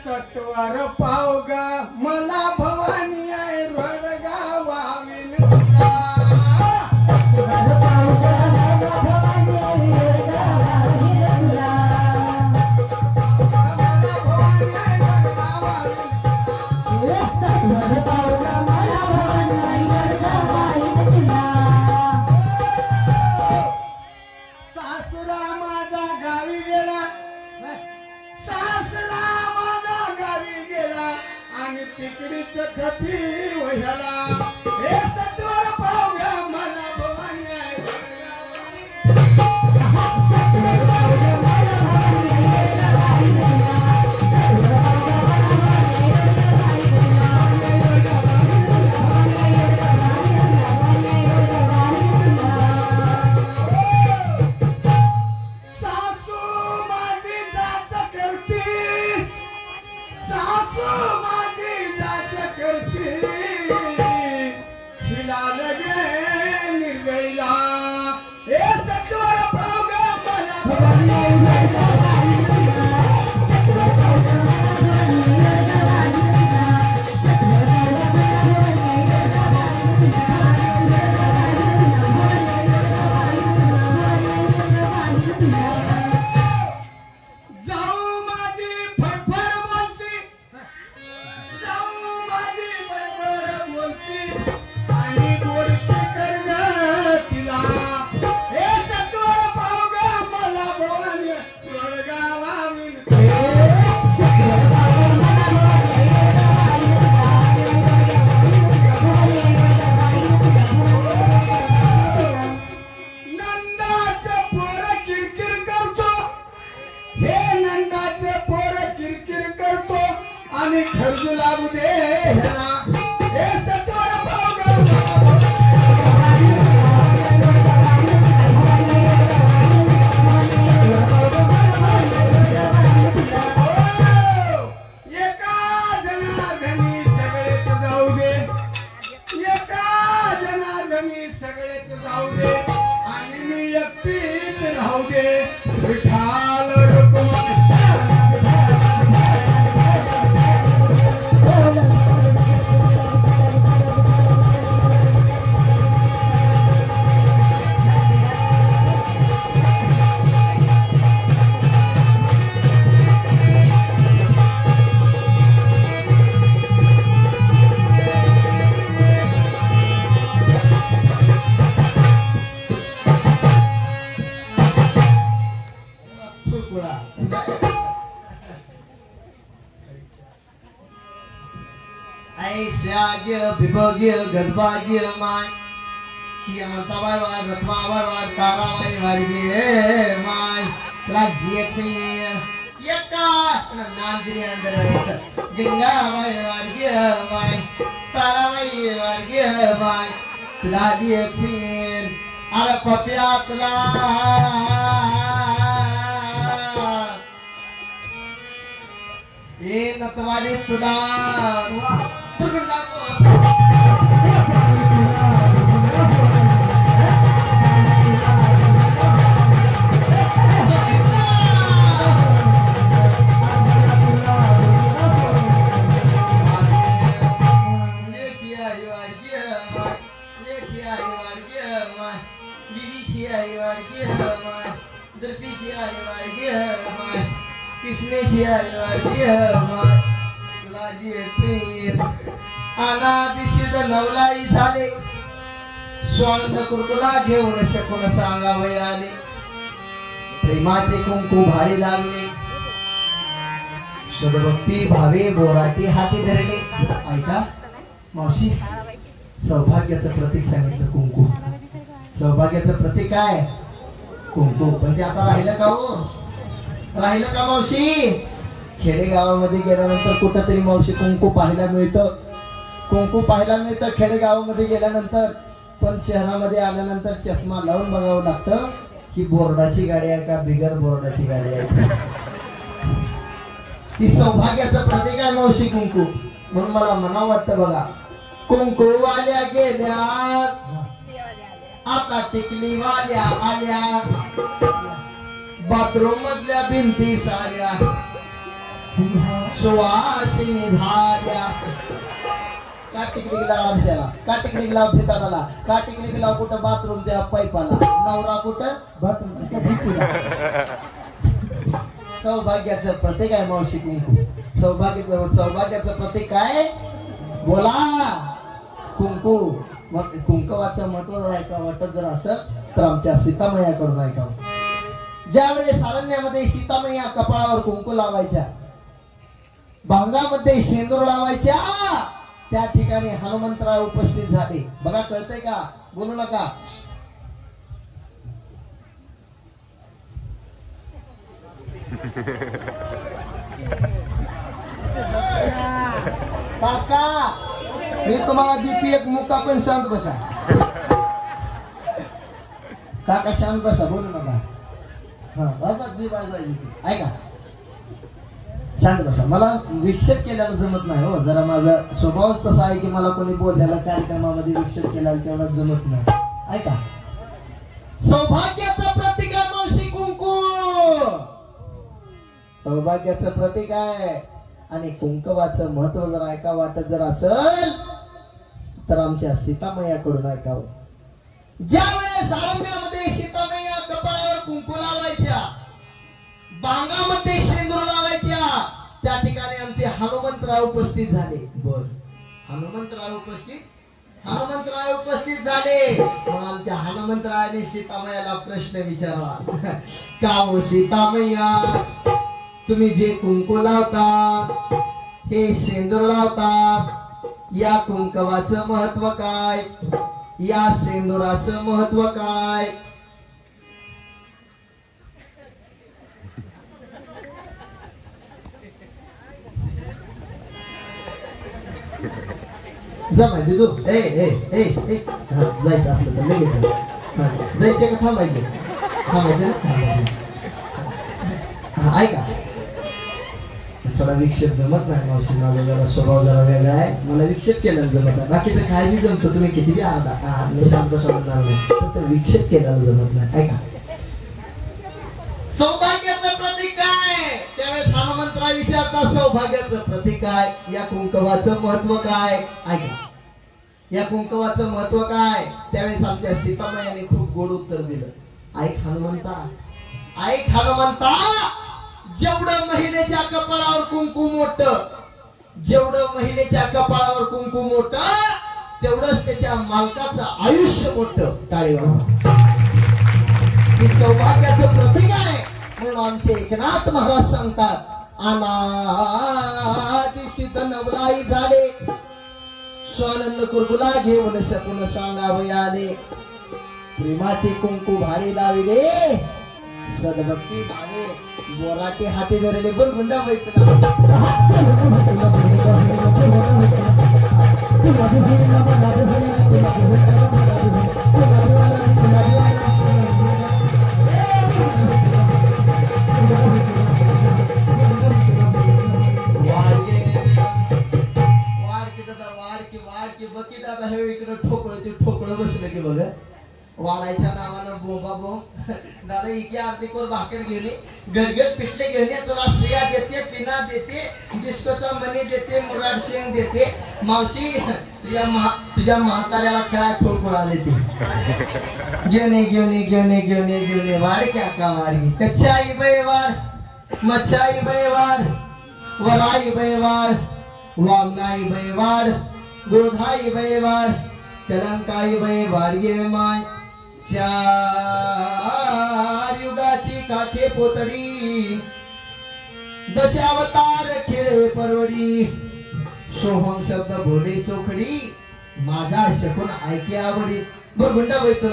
सत्वर पाव ग मला भवानी आहे रडगावा विनंतीला. सासुरा माझा गावी गेला, सासरा माझा गावी गेला आणि तिकडीच खपी वह्याला. हे सत्वर पाव ग मला भवानी आहे सासू माझी जाच करती, सासू माझी जाच करती, हिला लगे निर्गळीला. हे सत्वर पाव ग मला भवानी आहे जाऊ माझी फडफड बोलती, जाऊ माझी फडफड बोलती आणि गोडची कर ग तिला. हे सत्वर पाव ग मला भवानी वडगावा विनंती. नंदाचं पोर किरकिर करतो, हे नंदाचं पोर किरकिर करतो आणि खर्च लागू दे ह्याला. हे सत्वर पाव ग मला भवानी एका जनार्दनी सगळेच जाऊ दे, एका जनार्दनी सगळेच जाऊ दे आणि मी एकटीच राहू दे. विठाल रुक्माई फुलकुळा. ऐश्वर्य विभोग्य गजभाग्य माय श्रीमंताबाई वाय रत्माबाई वाय ताराबाई वाडगे माय लागे एका नांदरी अंदर गंगाबाई वाडगे माय ताराबाई वाडगे माय तुला दिए फिर अरे पप्या तुला हे नतवाली तुला कृष्णेची आई वाढली तुला जे प्रेम अनादिशित नवलाई झाले स्वानंद कुरकुला घेऊन शकून सांगावे आले प्रेमाचे कुंकू भारी लागले शुभभक्ती भावे बोराटी हाती धरले. ऐका मावशी, सौभाग्याचं प्रतीक सांगितलं कुंकू. सौभाग्याचं प्रतीक काय? कुंकू. पण ते आता राहिलं का हो? राहिलं का मावशी? खेडेगावामध्ये गेल्यानंतर कुठंतरी मावशी कुंकू पाहायला मिळतं. कुंकू पाहायला मिळतं खेडेगावामध्ये गेल्यानंतर. पण शहरामध्ये आल्यानंतर चष्मा लावून बघावं लागतं की बोर्डाची गाडी आहे का बिगर बोर्डाची गाडी आहे. ती सौभाग्याचं प्रतीक आहे मावशी कुंकू. म्हणून मला म्हणावं वाटतं बघा, कुंकू वाल्या गेल्या आता टिकली वाल्या आल्या बाथरूम मधल्या भिंती साऱ्या सुवासिनी झाल्या. काटिक निघला आरशाला, काटिक निघला भिताडाला, काटिक निघला कुठं बाथरूमच्या पाईपाला, नवरा कुठं बाथरूमच्या भिंतीला. सौभाग्याचं प्रतीक आहे मावशी कुंकू. सौभाग्याचं प्रतीक काय? बोला. कुंकू. मग कुंकवाचं महत्व ऐका वाटत जर असेल तर आमच्या सीतामैयाकडून ऐकावं. ज्यावेळेस सारण्यामध्ये सीतामैया कपाळावर कुंकू लावायच्या, भांगामध्ये शेंदूर लावायच्या, त्या ठिकाणी हनुमंतराय उपस्थित झाले. बघा कळतंय का? बोलू नका. काका मी तुम्हाला देते एक मुका, पण शांत बसा. काका शांत बसा, बोलू नका. हा जी बाजू ऐका, शांत बसा. मला विक्षेप केल्याला जमत नाही हो. जरा माझा स्वभावच तसा आहे की मला कोणी बोललेला कार्यक्रमामध्ये विक्षेप केल्याला तेवढा जमत नाही. ऐका, सौभाग्याचं प्रतीक आहे मावशी कुंकू. सौभाग्याचं प्रतीक आहे. आणि कुंकवाचं महत्व जर ऐका वाटत जर असेल तर आमच्या सीतामैयाकडून ऐकावं. ज्या वेळेस आरण्यामध्ये सीतामैया कपाळावर कुंकू लावायच्या, बांगामध्ये शेंदूर लावायच्या, त्या ठिकाणी आमचे हनुमंतराय उपस्थित झाले. बर, हनुमंतराय उपस्थित झाले. मग आमच्या हनुमंतरायाने सीतामैयाला प्रश्न विचारला, का हो सीतामैया, तुम्ही जे कुंकू लावता, हे शेंदूर लावता, या कुंकवाचं महत्व काय? या शेंदुराचं महत्व काय? जा माहिती तू. जायचं असलं तर लगेच जायचं का थांबायचं? थांबायचं ना. ऐका, थोडा विक्षेप जमत नाही मावशी. माझा जरा स्वभाव जरा वेगळा आहे. मला विक्षेप केल्याला जमत नाही. बाकीचं काय बी जमतं, तुम्ही किती बी शांत समजणार नाही, फक्त विक्षेप केल्याला जमत नाही. ऐका, सौभाग्याचं प्रतीक काय? त्यावेळेस हनुमंतराय विचारतात, सौभाग्याचं प्रतीक काय? या कुंकवाचं महत्व काय? ऐका, या कुंकवाचं महत्व काय? त्यावेळेस आमच्या सीतामैयाने खूप गोड उत्तर दिलं. ऐक हनुमंता, ऐक हनुमंता, जेवढं महिलेच्या कपाळावर कुंकू मोठं, जेवढं महिलेच्या कपाळावर कुंकू मोठं, तेवढंच त्याच्या मालकाचं आयुष्य मोठं. टाळीवर. ही सौभाग्याचं प्रतीक आहे. म्हणून आमचे एकनाथ महाराज सांगतात, अनादिसित नवलाई झाले, स्वानंद कुरबुला घेऊन सपुन सांगावे आले, प्रेमाचे कुंकू भारी लाविले, सद्भक्ती भावे बोराटे हाती धरले. बघ गुंडा बैठला. बकी दादा हे इकडं ठोकळं बसलं की बघ, वाढायच्या नावानं बोंबा बोंब. दादा इथे अर्धी कोर भाकर घेऊन, गडगड पिठले घेऊन, तुला श्रेया देते, पिना देते, डिस्कोचा मनी देते, मुराद शेंग देते. मावशी तुझ्या म्हाताऱ्याला खेळाय खोळखोळा देते. घेऊन वाढ क्या का वाढी, कच्चाई बैवार, मच्छाई बैवार, वराई बैवार, वामनाई बैवार, गोधाई बैवार, कलंकाई बैवार, ये माय चार युगाची काठे पोतडी, दशावतार खेळे परवडी, सोहम शब्द बोले चोखडी, माझा शकून ऐके आवडी. बघ गुंडा बैठला.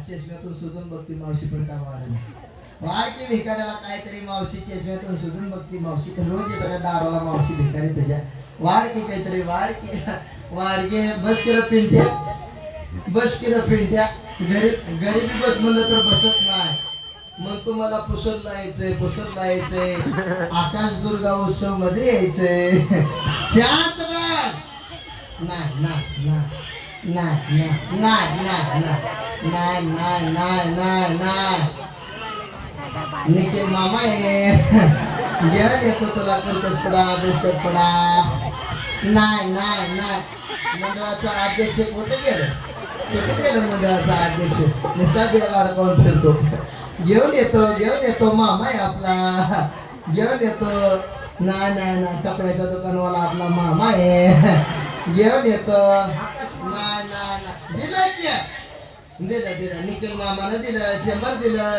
चष्म्यातून शोधून बघती मावशी, पण का वाढ भिकाऱ्याला काहीतरी मावशी चष्म्यातून शोधून बघती मावशी. तर रोज येतात दाराला मावशी भिकारी त्याच्या. वाढ की काहीतरी वाढ की बस केलं पिंट्या, बस केलं पिंट्या. गरीबी बस म्हणलं तर बसत नाही. मग तुम्हाला पुसरला यायचंय आकाश दुर्गा उत्सव मध्ये यायचंय शांत बस. नाही नाही नाही नाही नाही नाही नाही नाही नाही नाही निखिल मामा आहे जेव्हा येतो तुला करतच पडा बेसत पडा. नाही नाही नाही मंडळाचा अध्यक्ष कुठे गेलं मंडळाचा अध्यक्ष नुसता बिळाला अडकवून फिरतो. घेऊन येतो मामा आहे आपला घेऊन येतो. नाही नाही नाही कपड्याच्या दुकानवाला आपला मामा आहे घेऊन येतो. नाही नाही नाही दिलं निखिल मामानं दिलं 100 दिलं.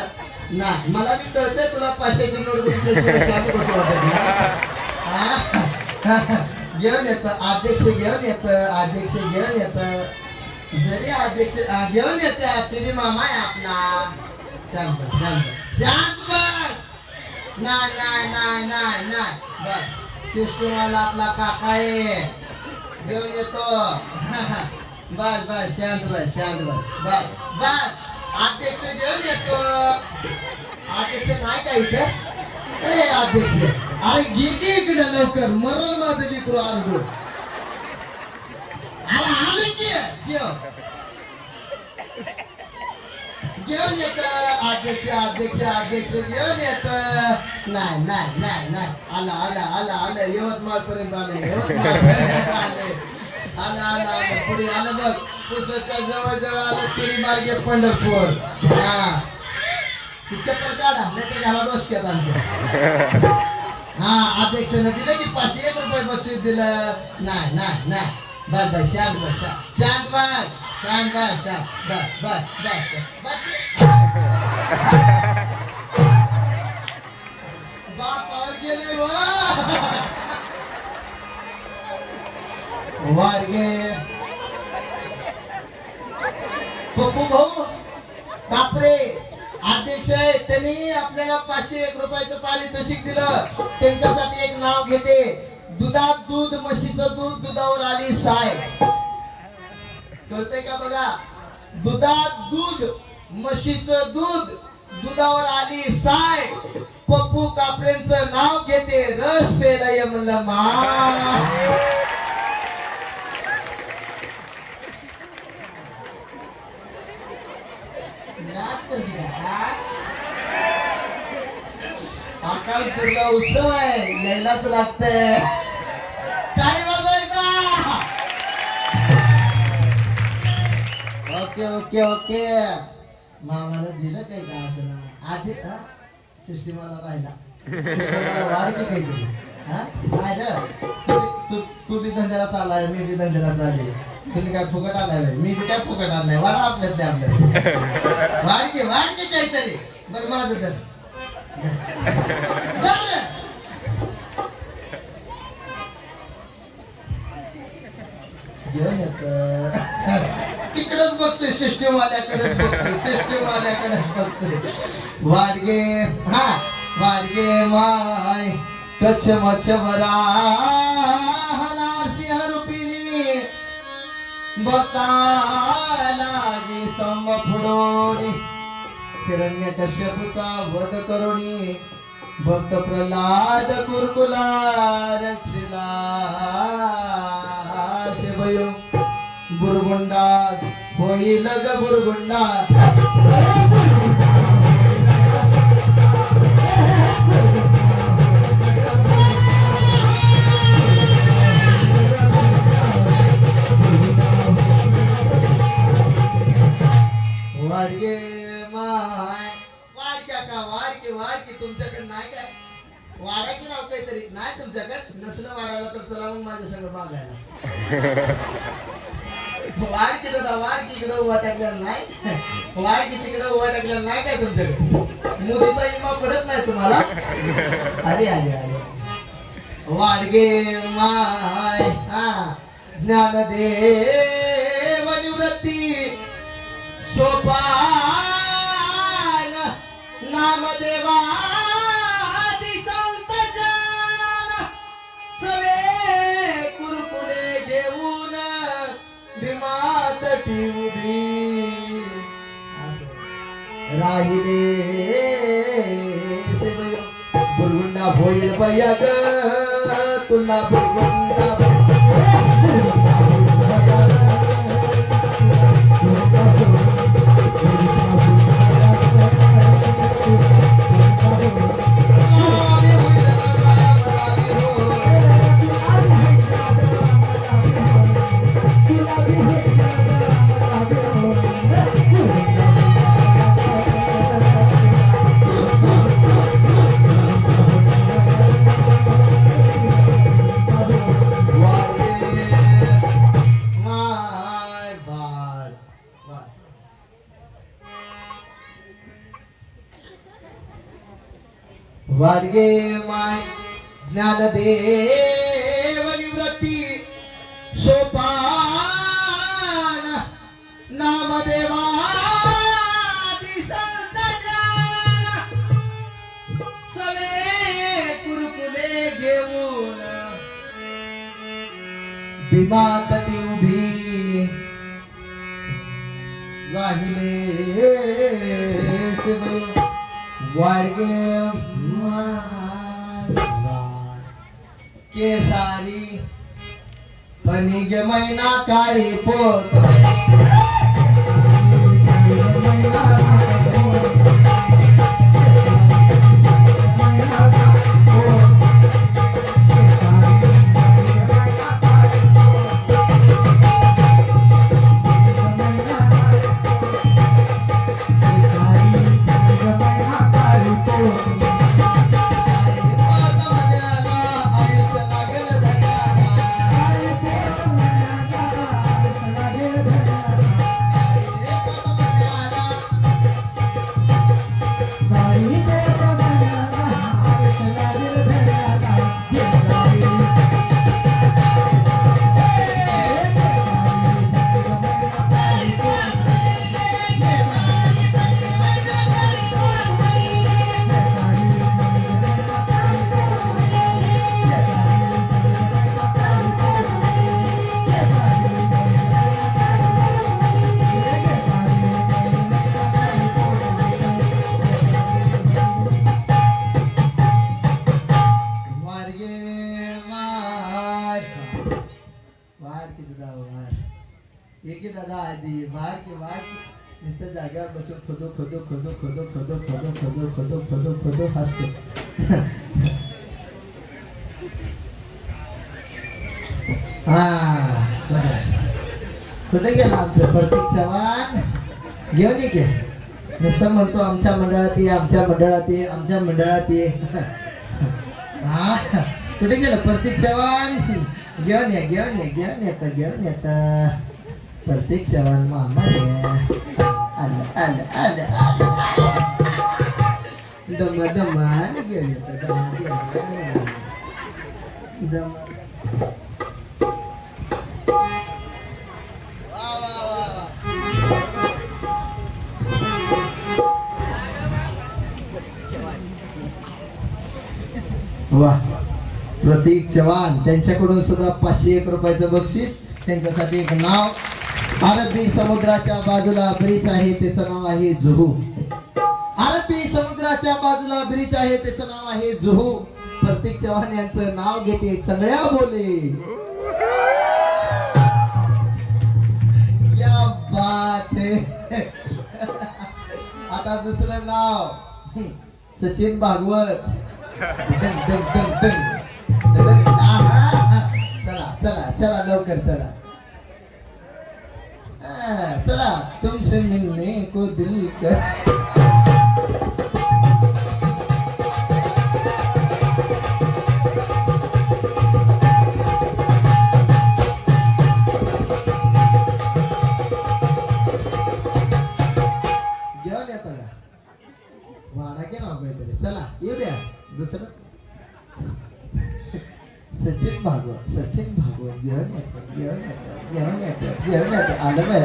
नाही मला बी कळतंय तुला 500ची नोट बघितल्याशिवाय शांत बसू वाटत नाही. घेऊन येतं अध्यक्ष घेऊन येतं जरी अध्यक्ष घेऊन येते तरी मामा आहे आपला. शांत बस. नाही बस सिस्टमवाला आपला काका आहे घेऊन येतो. बस शांत बस. अध्यक्ष घेऊन येतो. अध्यक्ष नाही का इथे ए अध्यक्ष अरे गेली इकडे लवकर मरण माझं लिकरू आरडू आलं की घेऊन येत अध्यक्ष घेऊन येत. नाही आलं यवतमाळ पर्यंत आलं पुढे आलं बघ पुस्तक जवळ आलं तिरी मार्गे पंढरपूर. हा चक्कर काढा नाही घाला डोसक्यात आमच्या. हा अध्यक्षानं दिलं की 501 रुपये बक्षीस दिलं. नाही बस शांत बापावर गेले वाडगे पप्पू भाऊ कापरे अध्यक्ष आहे. त्यांनी आपल्याला 501 रुपयाचं पारितोषिक दिलं. त्यांच्यासाठी एक नाव घेते. दुधात दूध म्हशीचं दूध दुधावर आली साय. कळतंय का बघा. दुधात दूध म्हशीचं दूध दुधावर आली साय. पप्पू कापरेंचं नाव घेते. रस पेलय म्हणलं मा. अकाल दुर्गा उत्सव आहे यायलाच लागतंय. काय वाजायचा. ओके मामाला दिलं काही का असं ना आधी सिस्टीमाला राहिला वाढकी काही दिली. नाही रे तू बी धंद्याला चाललाय मी बी धंद्याला चालली. तुम्ही काय फुकट आलाय मी बी काय फुकट आलाय वाढ आपल्यात ते आपल्याला वाढके काहीतरी बघ माझं तर घेऊन येत तिकडच बघतोय सिस्टीम वाल्याकडेच बघतोय वाडगे माय कच्छ मच्छ बरा हनासी हरुपिनी बता लागे सम फुडोनी हिरण्य कश्यपूचा वध करुणी भक्त प्रल्हाद कुरकुला रक्षिला शिवयो बुरगुंडा होईल ग बुरगुंडा. वाडगे माय वाडके तुमच्याकडे नाही काय वाडायचं नाव काहीतरी नाही तुमच्याकडे नसलं वाढायला तर चला मग माझ्या सगळं मागायला. वाडकी दादा वाडकी इकडे उभा टाकलेला नाही वाडकी तिकडे उभा टाकलेला नाही काय तुमच्याकडे मोदीचा इमा पडत नाही तुम्हाला. अरे वाडगे माय ज्ञानदेव निवृत्ती सोपान नामदेवा संत जन सवे कुरकुडे घेऊन भीमात उभी राहिले होईना होईल बया ग तुला बघून वाडगे माय ज्ञानदेव निवृत्ती सोपान नामदेवादी संत ज्ञान सवे कुरकुले घेऊन भीमा तटी उभी राहिले शिव वाडगे केसारी पनिगे मैना काळी पोत दादा आधी नुसतं जागेवर बसून खोदो खोदो खोदो खोदो खोदो खोदो खोदो खोदो खोदो खोदो हसतो हा कुठे गेला आमचं प्रतीक चव्हाण घेऊन ये नुसतं म्हणतो आमच्या मंडळात ये आमच्या मंडळात ये आमच्या मंडळात ये हा कुठे गेलं प्रतीक चव्हाण घेऊन ये घेऊन ये घेऊन येत प्रतीक चव्हाण मामा आलं आलं आलं दम दमान घेऊन येत दम वाह प्रतीक चव्हाण त्यांच्याकडून सुद्धा 501 रुपयाचं बक्षीस त्यांच्यासाठी एक नाव अरबी समुद्राच्या बाजूला ब्रिज आहे त्याचं नाव आहे जुहू अरबी समुद्राच्या बाजूला ब्रिज आहे त्याचं नाव आहे जुहू प्रतीक चव्हाण यांचं नाव घेते सगळ्या बोले क्या बात है आता दुसरं नाव सचिन भागवत चला चला चला लवकर चला चला तुमसे मिलने को दिल कर घेऊन येतो का वाडा के नाव काहीतरी चला येऊ द्या दुसरं सचिन भागवत घेऊन येतो आलं बाय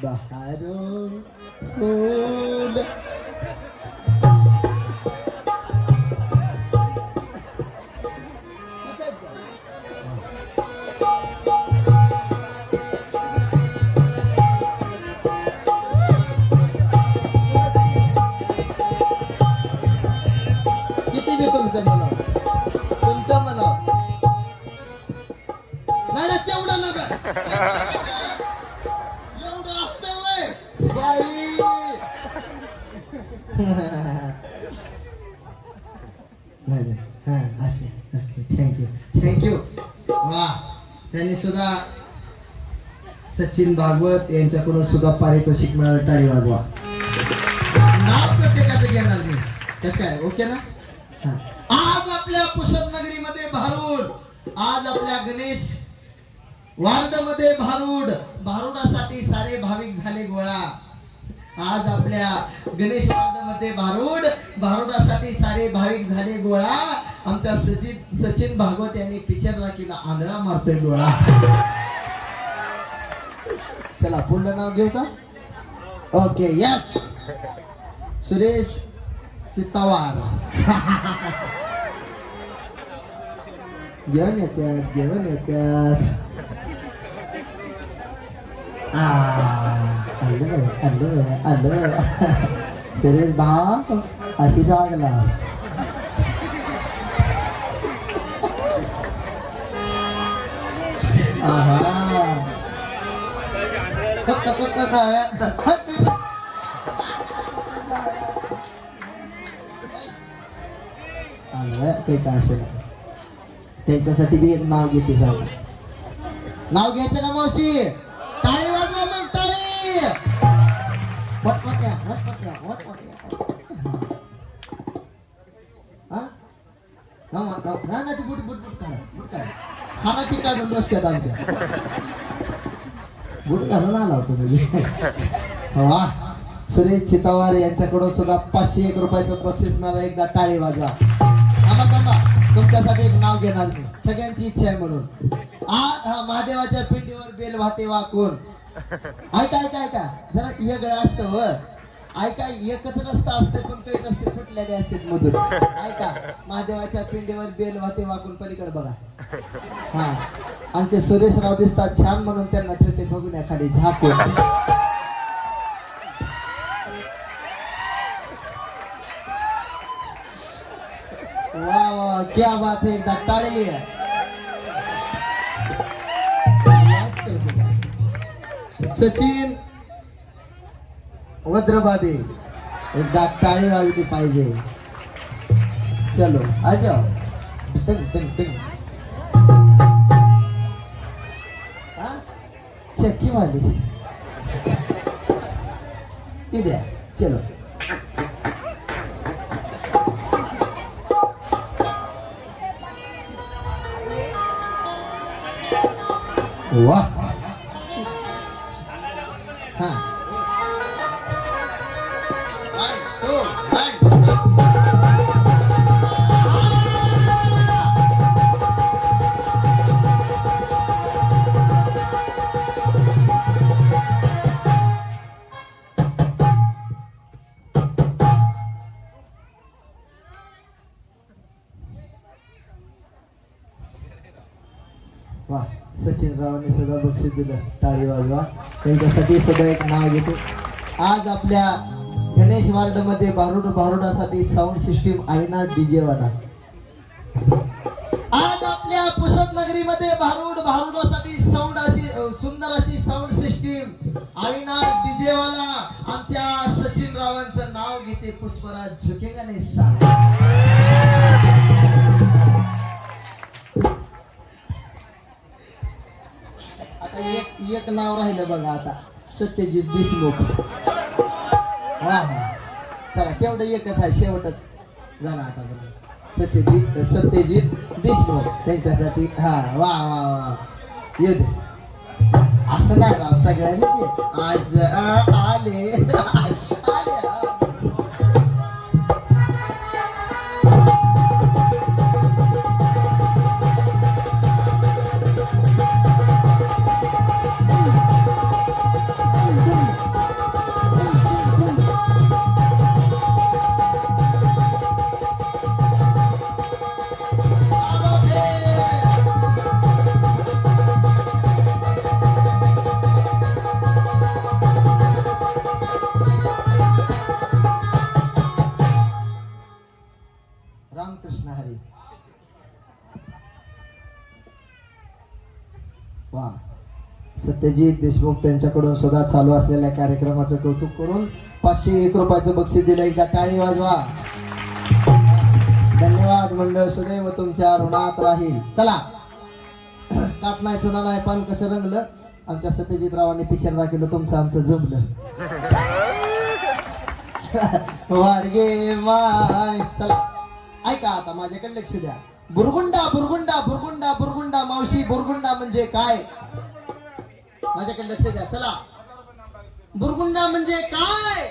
बहारो फूल एवढं असतं व्हय? बाई नाही हा असे थँक्यू वा त्यांनी सुद्धा सचिन भागवत यांच्याकडून सुद्धा पारितोषिक मिळालं. टाळी वाजवा. नाव प्रत्येकाचं घेणार मी. कसं आहे ओके ना? हा. आज आपल्या पुसद नगरीमध्ये भारूड, आज आपल्या गणेश वार्ड मध्ये भारूडासाठी सारे भाविक झाले गोळा. आज आपल्या गणेश वार्ड मध्ये भारूडासाठी सारे भाविक झाले गोळा. आमच्या सचिन भागवत यांनी पिक्चर दाखवला आंधळा मारतोय डोळा. चला पूर्ण नाव घेऊ का? Okay yes Suresh Chittawar. जेवण येत्यास आलं सुरेश भाव अशी जागला. काही काय असेल त्यांच्यासाठी बी एक नाव घेते. नाव घ्यायचं ना मावशी? टाळी वाजवा मग टाळी. खाना ती काढून बसतात आमच्या बुट घालून आला होतो म्हणजे. वा सुरेश चितावार यांच्याकडून सुद्धा 501 रुपयाचं बक्षीस मिळालं. एकदा टाळी वाजवा. तुमच्यासाठी एक नाव घेणार मी. सगळ्यांची इच्छा आहे म्हणून. आज हा महादेवाच्या पिंडीवर बेल वाटे वाकून. ऐका जरा वेगळं असतं हो. ऐका एकच रस्ता असते पण काही रस्ते फुटलेले असतात मधून. ऐका महादेवाच्या पिंडीवर बेल वाटे वाकून पलीकडे बघा. हा आमचे सुरेशराव दिसतात छान म्हणून त्यांना ठरते बघून एखादी झाकून. वा वा क्या बात है. एकदा टाळी. सचिन वज्रबादे एकदा टाळी वाजली पाहिजे. चलो आ जाओ. चक्की वाली इधर चलो. वाह हाँ वाह सचिन रावांनी सुद्धा बक्षीस दिलं. टाळी वाजवा. त्यांच्यासाठी सुद्धा एक नाव घेतो. आज आपल्या गणेश वार्ड मध्ये भारुडासाठी साऊंड सिस्टीम आईना डीजे वाला. आज आपल्या पुसद नगरीमध्ये भारुडासाठी साऊंड अशी सुंदर अशी साऊंड सिस्टीम आईना डीजे वाला आमच्या सचिन रावांचं नाव घेते. पुष्पराज झुकेगा नाही साला. एक नाव राहिलं बघा आता. सत्यजित देशमुख. वा चला तेवढं एकच आहे शेवटच झाला आता बघा. सत्यजित देशमुख त्यांच्यासाठी. हा वा वा वा येऊ दे. असं नाही राव सगळ्यांनी आज आले रामकृष्ण हरी. वा सत्यजित देशमुख त्यांच्याकडून सुद्धा चालू असलेल्या कार्यक्रमाचं कौतुक करून 501 रुपयाचं बक्षीस दिलं. एकदा टाळी वाजवा. धन्यवाद मंडळ, सुदैव तुमच्या ऋणात राहील. चला, काट नाही चुना नाही पान कसं रंगलं. आमच्या सत्यजित रावांनी पिक्चर दाखवलं, तुमचं आमचं जमलं. वाडगे माय. चला ऐका, आता माझ्याकडे लक्ष द्या. बुरगुंडा बुरगुंडा बुरगुंडा बुरगुंडा मावशी, बुरगुंडा म्हणजे काय? माझ्याकडे लक्ष द्या. चला, बुरगुंडा म्हणजे काय?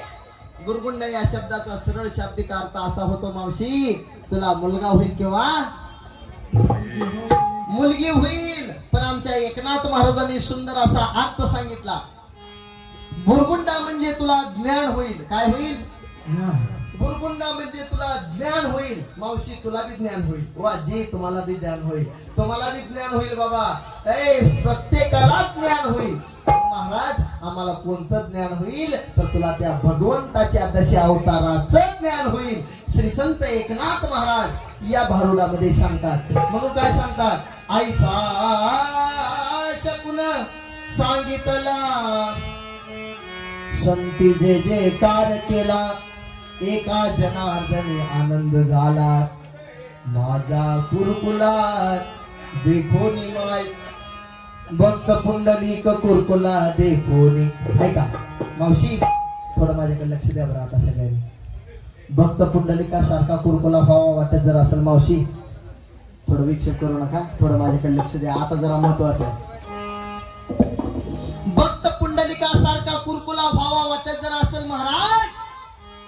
बुरगुंडा या शब्दाचा सरळ शाब्दिक अर्थ असा होतो, मावशी तुला मुलगा होईल किंवा मुलगी होईल. पण आमच्या एकनाथ महाराजांनी सुंदर असा अर्थ सांगितला. बुरगुंडा म्हणजे तुला ज्ञान होईल. काय होईल? बुरगुंडा म्हणजे तुला ज्ञान होईल. मावशी तुला बी ज्ञान होईल. वा जी, तुम्हाला बी ज्ञान होईल. तुम्हाला बी ज्ञान होईल बाबा. प्रत्येकाला ज्ञान होईल. महाराज, आम्हाला कोणतं ज्ञान होईल? तर तुला त्या भगवंताच्या दश अवताराचं ज्ञान होईल. श्री संत एकनाथ महाराज या भारुडामध्ये सांगतात. म्हणून काय सांगतात? ऐसा शकून सांगितला, संती जे जे कार केला, एका जनार्दने आनंद झाला. माझा कुरकुलात देखोनी माय, भक्त पुंडलिक कुरकुला देखोनी. ऐका मावशी, थोडं माझ्याकडे लक्ष द्या बरं. आता सगळ्यांनी भक्त पुंडलिका सारखा कुरकुला व्हावा वाटत जर असेल मावशी, थोडं विक्षेप करू नका, थोडं माझ्याकडे लक्ष द्या. आता जरा महत्वाचं आहे. भक्त पुंडलिका सारखा कुरकुला व्हावा वाटत जर असेल महाराज,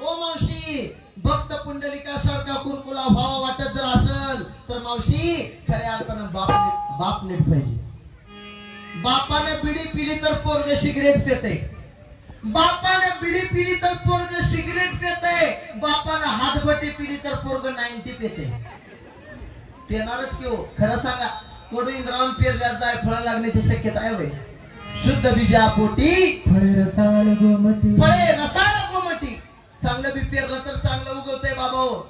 ओ मावशी, भक्त पुंडलिका सारखा कुरकुला व्हावा वाटत जर असेल तर मावशी खऱ्या अर्थानं बाप नीट पाहिजे. बापाने बिडी पिली तर पोरग सिगरेट पिते. बापाने बिडी पिली तर पोरग सिगरेट पिते. बापाने हातभट्टी पिली तर पोरग 90 पिते. पेणारच की हो? खरं सांगा, कोडू इंद्रावण पेरल्यात जाय फळ लागण्याची शक्यता आहे होय? शुद्ध बीजापोटी फळे रसाळ गोमटी. फळे रसाळ गोमटी. चांगलं बी पेरलं तर चांगलं उगवतंय बाबा हो.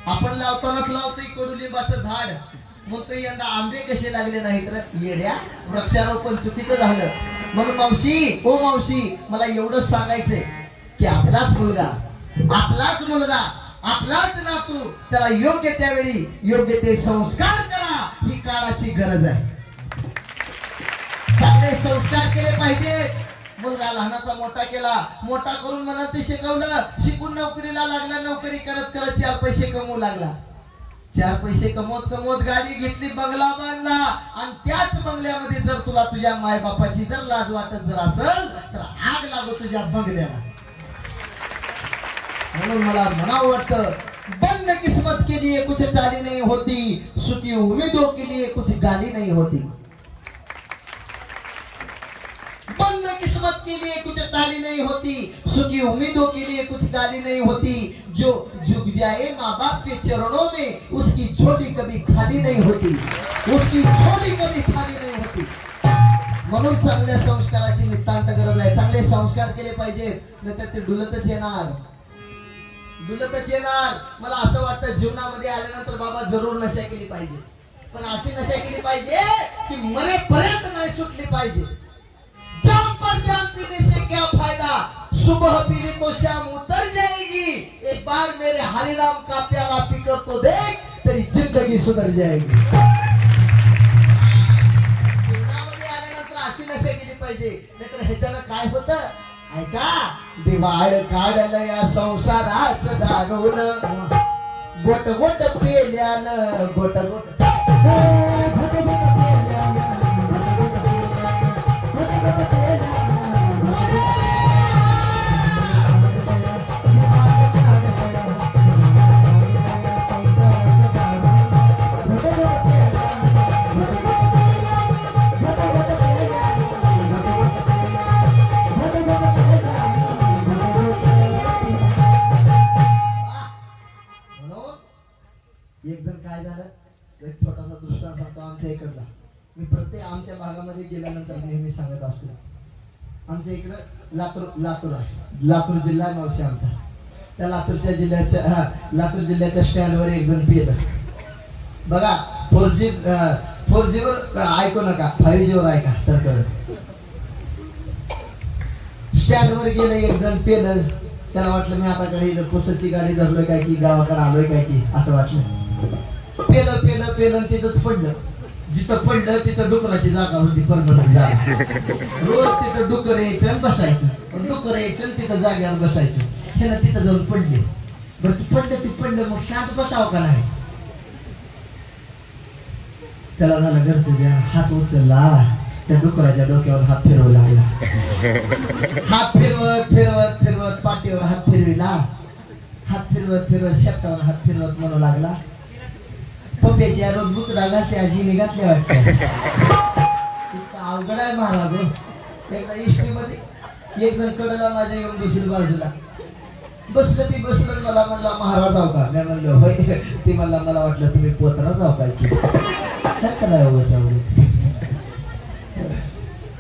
आपण लावतानाच लावतोय कडुलिंबाचं झाड, मग तो यंदा आंबे कसे लागले नाहीत रे येड्या? वृक्षारोपण चुकीचं झालं. म्हणून मावशी, ओ मावशी, मला एवढंच सांगायचंय की आपलाच मुलगा, आपलाच नातू, त्याला योग्य त्यावेळी योग्य ते संस्कार करा. ही काळाची गरज आहे. चांगले संस्कार केले पाहिजेत. मुलगा लहानाचा मोठा केला, मोठा करून मला ते शिकवलं, शिकून नोकरीला लागला, नोकरी करत करत 4 पैसे कमवू लागला. 4 पैसे कमवत कमवत गाडी घेतली, बंगला बांधला, आणि त्याच बंगल्यामध्ये जर तुला तुझ्या मायबापाची जर लाज वाटत जर असेल तर आग लागो तुझ्या बंगल्याला. म्हणून मला म्हणावं वाटतं, बंद किस्मत के लिए कुछ टाली नहीं होती, सुखी उम्मीदों के लिए कुछ गाली नहीं होती. बंद किस्मत के लिए कुछ टाली नहीं होती, सुखी उम्मीदों के लिए कुछ गाली नहीं होती. जो झुक जाए माँ बाप के चरणों में, उसकी झोली कभी खाली नहीं होती, उसकी झोली कभी खाली नहीं होती. म्हणून चांगल्या संस्काराची नितांत गरज आहे. चांगले संस्कार केले पाहिजेत, नाहीतर ते डुलतच येणार. मला असं वाटतं जीवनामध्ये आल्यानंतर बाबा जरूर नशा केली पाहिजे, पण अशी नशा केली पाहिजे की मरेपर्यंत नाही सुटली पाहिजे. जाम पर जाम पीने से क्या फायदा, सुबह पीली तो शाम उतर जाएगी. एक बार मेरे हरिनाम का प्याला पीकर तो देख, तेरी जिंदगी सुधर जाएगी. जीवनामध्ये आल्यानंतर अशी नशा केली पाहिजे, नाहीतर ह्याच्यानं काय होतं ऐका, दिवाळ काढलं या संसाराचं दारून, गोट गोट पेल्यानं, गोट गोट एक जण काय झालं, एक छोटासा दृष्टांत सांगतो आमच्या इकडला. मी प्रत्येक आमच्या भागामध्ये गेल्यानंतर नेहमी सांगत असतो. आमच्या इकडं लातूर आहे, लातूर जिल्हा आहे मावशी आमचा. त्या लातूर जिल्ह्याच्या स्टँडवर एक जण पिलं. बघा 4G वर ऐकू नका, 5G वर ऐका तर कळत. स्टँडवर गेलं एक जण पेलं, त्याला वाटलं मी आता काही पुसची गाडी धरलोय काय की गावाकडे आलोय काय की असं वाटलं. पेलं पेलं पेलं आणि तिथंच पडलं. जिथं पडलं तिथं डुकराची जागा होती, परमनंट जागा. रोज तिथं डुकर यायचं आणि बसायचं, डुकर यायचं आणि तिथं जागेवर बसायचं. हे ना तिथं जाऊन पडले. बरं ती पडलं मग शांत बसावं का नाही? त्याला झालं घरचं द्या, हात उचलला, त्या डुकराच्या डोक्यावर हात फिरवू लागला. हात फिरवत फिरवत फिरवत पाठीवर हात फिरविला, हात फिरवत फिरवत शेपटावर हात फिरवत म्हणू लागला, पप्प्याच्या रोज बुकडा घालते आजीने घातल्या वाटतं. इतका अवघड आहे महाराज. एकदा इष्टीमध्ये एक जण कडला माझ्या येऊन दुसरी बाजूला बसलं. ती बसलं, मला म्हणला महाराज आहो का? मी म्हणलं होय. ती म्हणला मला वाटलं तुम्ही पोतरा जाऊ काय की काय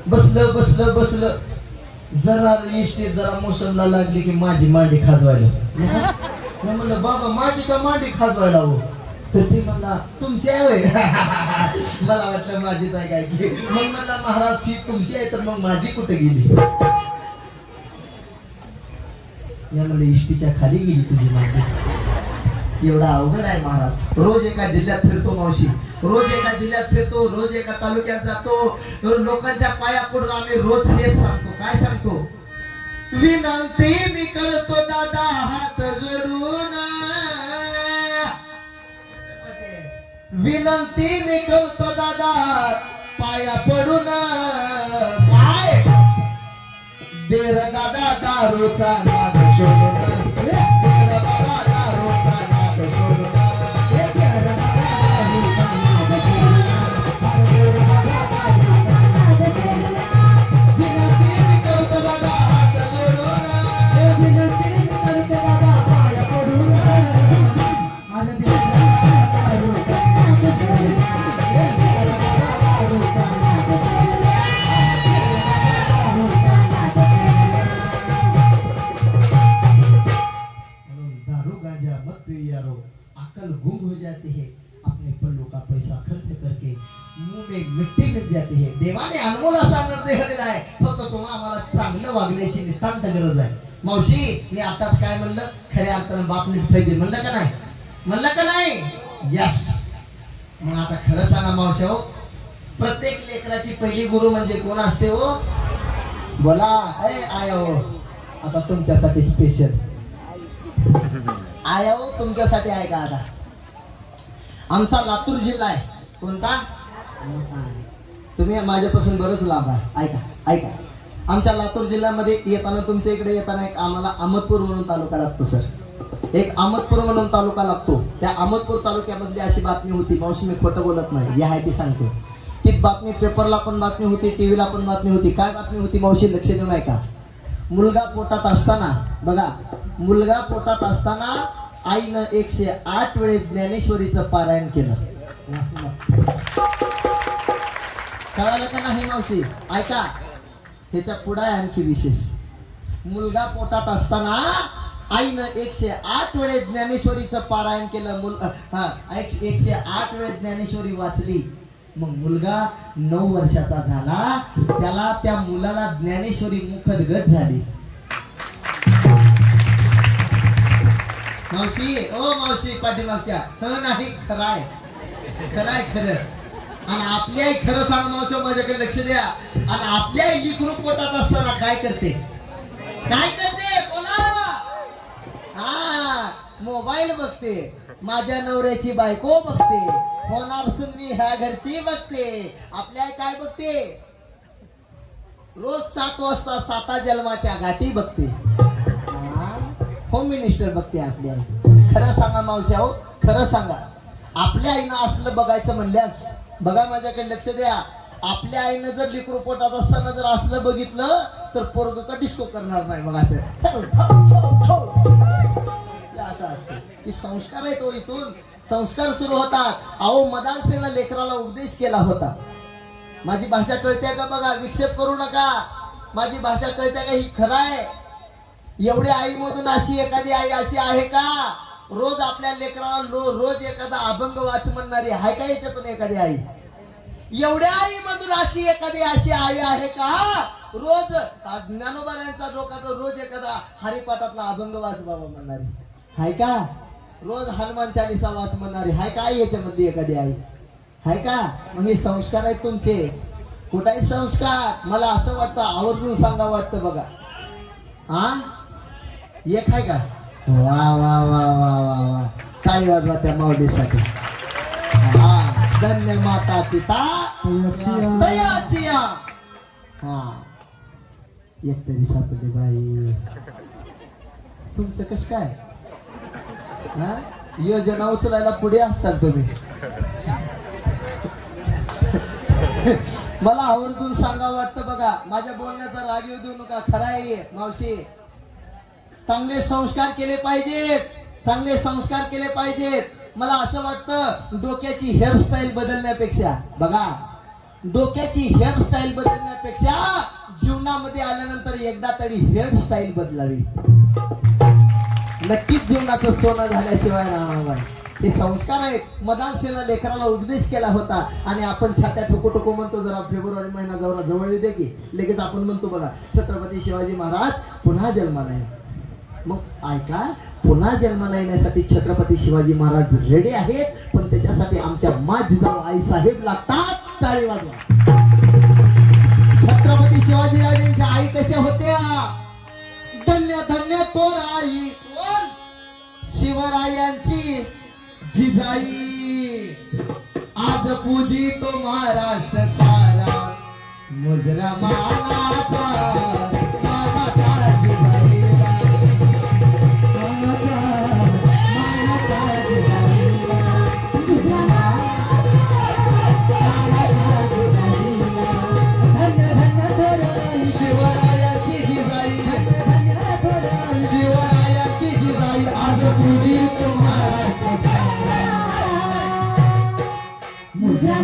बसलं बसलं बसलं. जरा इष्टी जरा मोसमला लागली की माझी मांडी खाजवायला. मी म्हणलं बाबा माझी का मांडी खाजवायला हो? तर ती म्हणला तुमची आहे होय. मला वाटलं माझीच आहे काय की. मग मला महाराज ती तुमची आहे तर मग माझी कुठे गेली? या म्हणलं इष्टीच्या खाली गेली तुझी मांडी. एवढा अवघड आहे महाराज. रोज एका जिल्ह्यात फिरतो मावशी, रोज एका जिल्ह्यात फिरतो, रोज एका तालुक्यात जातो. लोकांच्या पाया पडून आम्ही रोज हेच सांगतो. काय सांगतो? विनंती मी करतो दादा हात जोडून, विनंती मी करतो दादा पाया पडून. काय देर दादा दारूचा नाद सोडून, देर दादा दारूचा नाद सोडून, देर दादा दारूचा नाद सोडून, विनंती मी करतो दादा हात जोडून, विनंती मी करतो दादा पाया पडून. आनंदी अकल गुम हो जाते हैं, अपने पल्लू का पैसा खर्च करके मुंह में मिट्टी मिल जाती है. देवाने अनमोल असा निर्णय दिला आहे. फक्त तुम्हाला आम्हाला चांगलं वागण्याची नितांत गरज आहे. मावशी मी आताच काय म्हणलं, खऱ्या अर्थानं बाप नीट पाहिजे म्हणलं का नाही? म्हणलं का नाही? यस. मग आता खरं सांगा मावशी हो, प्रत्येक लेकराची पहिली गुरु म्हणजे कोण असते हो? बोला आया हो. आता तुमच्यासाठी स्पेशल आया हो, तुमच्यासाठी आहे का? आता आमचा लातूर जिल्हा आहे. कोणता? तुम्ही माझ्यापासून बरंच लांब आहे. ऐका ऐका, आमच्या लातूर जिल्ह्यामध्ये येताना, तुमच्या इकडे येताना एक आम्हाला अहमदपूर म्हणून तालुका लागतो सर. एक अहमदपूर म्हणून तालुका लागतो. त्या अहमदपूर तालुक्यामधली अशी बातमी होती मावशी, मी खोटं बोलत नाही, जी आहे ती सांगते. ती बातमी पेपरला पण बातमी होती, टीव्हीला पण बातमी होती. काय बातमी होती मावशी? लक्ष देऊन ऐका. मुलगा पोटात असताना, बघा, मुलगा पोटात असताना आईनं 108 वेळेस ज्ञानेश्वरीचं पारायण केलं. कळालं का नाही मावशी? ऐका, ह्याच्या पुढे आणखी विशेष. मुलगा पोटात असताना आईनं 108 वेळेस ज्ञानेश्वरीचं पारायण केलं. 108 वेळेस ज्ञानेश्वरी वाचली. मग मुलगा 9 वर्षाचा झाला. त्याला, त्या मुलाला ज्ञानेश्वरी मुखदगत झाली. मावशी, ओ मावशी पाठीमागच्या, नाही खराय खराय खरं. आणि आपली आई, खरं सांग मावशी, माझ्याकडे लक्ष द्या. आणि आपल्या आई लिकरू पोटात असताना काय करते? काय करते? बोला. हा, मोबाईल बघते. माझ्या नवऱ्याची बायको बघते. होणार सुनवी ह्या घरची बघते. आपल्या आई काय बघते? रोज 7 वाजता 7 जन्माच्या गाठी बघते. होम मिनिस्टर बघते आपली आई. खरं सांगा मावशी हो, खरं सांगा, आपल्या आईनं असलं बघायचं म्हणल्यास, बघा माझ्याकडे लक्ष द्या, आपल्या आईनं जर लिकरू पोटात असताना जर असलं बघितलं तर पोरग का डिस्को करणार नाही. मग असं असतं की संस्कार आहे तो, इथून संस्कार सुरू होतात. अहो मदानसेला लेकराला उपदेश केला होता. माझी भाषा कळते का? बघा, विक्षेप करू नका. माझी भाषा कळते का? ही खरं आहे. एवढी आई मधून अशी एखादी आई अशी आहे का? रोज आपल्या लेकराला रोज एखादा अभंग वाच म्हणणारी आहे का याच्यातून एखादी आई? एवढ्या आई मधून अशी एखादी अशी आई आहे का रोज ज्ञानोबाऱ्यांचा लोकांचा रोज एखादा हरिपाठातला अभंग वाच बाबा म्हणणारी हाय का? रोज हनुमान चालीसा वाच म्हणणारी हाय का? याच्यामध्ये एखादी आई हाय का? मग हे संस्कार आहेत तुमचे. कुठाही संस्कार मला असं वाटतं आवर्जून सांगा वाटतं बघा. हा एक आहे का? वा वा वा वा वा वा टाळी वाजवा त्या माऊलीसाठी. हा धन्य माता पिता दयाची या. हा एक तरी सापडली बाई. तुमचं कस काय? हा योजना उचलायला पुढे असताल तुम्ही. मला आवर्जून सांगा वाटतं बघा. माझ्या बोलण्याचा राग येऊ देऊ नका. खरं आहे मावशी. चांगले संस्कार केले पाहिजेत. चांगले संस्कार केले पाहिजेत. मला असं वाटतं डोक्याची हेअरस्टाईल बदलण्यापेक्षा बघा डोक्याची हेअरस्टाईल बदलण्यापेक्षा जीवनामध्ये आल्यानंतर एकदा तरी हेअरस्टाईल बदलावी. नक्कीच जीवनाचं सोनं झाल्याशिवाय राहणार नाही. हे संस्कार आहेत. मदानसेना लेकराला उपदेश केला होता आणि आपण छात्या टुकू टुकू म्हणतो. जरा फेब्रुवारी महिना जवळ येते की लगेच आपण म्हणतो बघा छत्रपती शिवाजी महाराज पुन्हा जन्माला येणार. मग ऐका पुन्हा जन्माला येण्यासाठी छत्रपती शिवाजी महाराज रेडी आहेत. पण त्याच्यासाठी आमच्या जिजाऊ आई साहेब लागतात. टाळी वाजवा. छत्रपती शिवाजीराजांच्या आई कशा होत्या? धन्य धन्य तोर आई कोण? शिवरायांची जिजाई. आज पूजी तो महाराष्ट्र सारा मुजरा मानाचा मानाचा जिजाई. शिवरायाची जिजाई. शिवरायाची जिजाई. आज पूजी तो महाराष्ट्र सारा मुजरा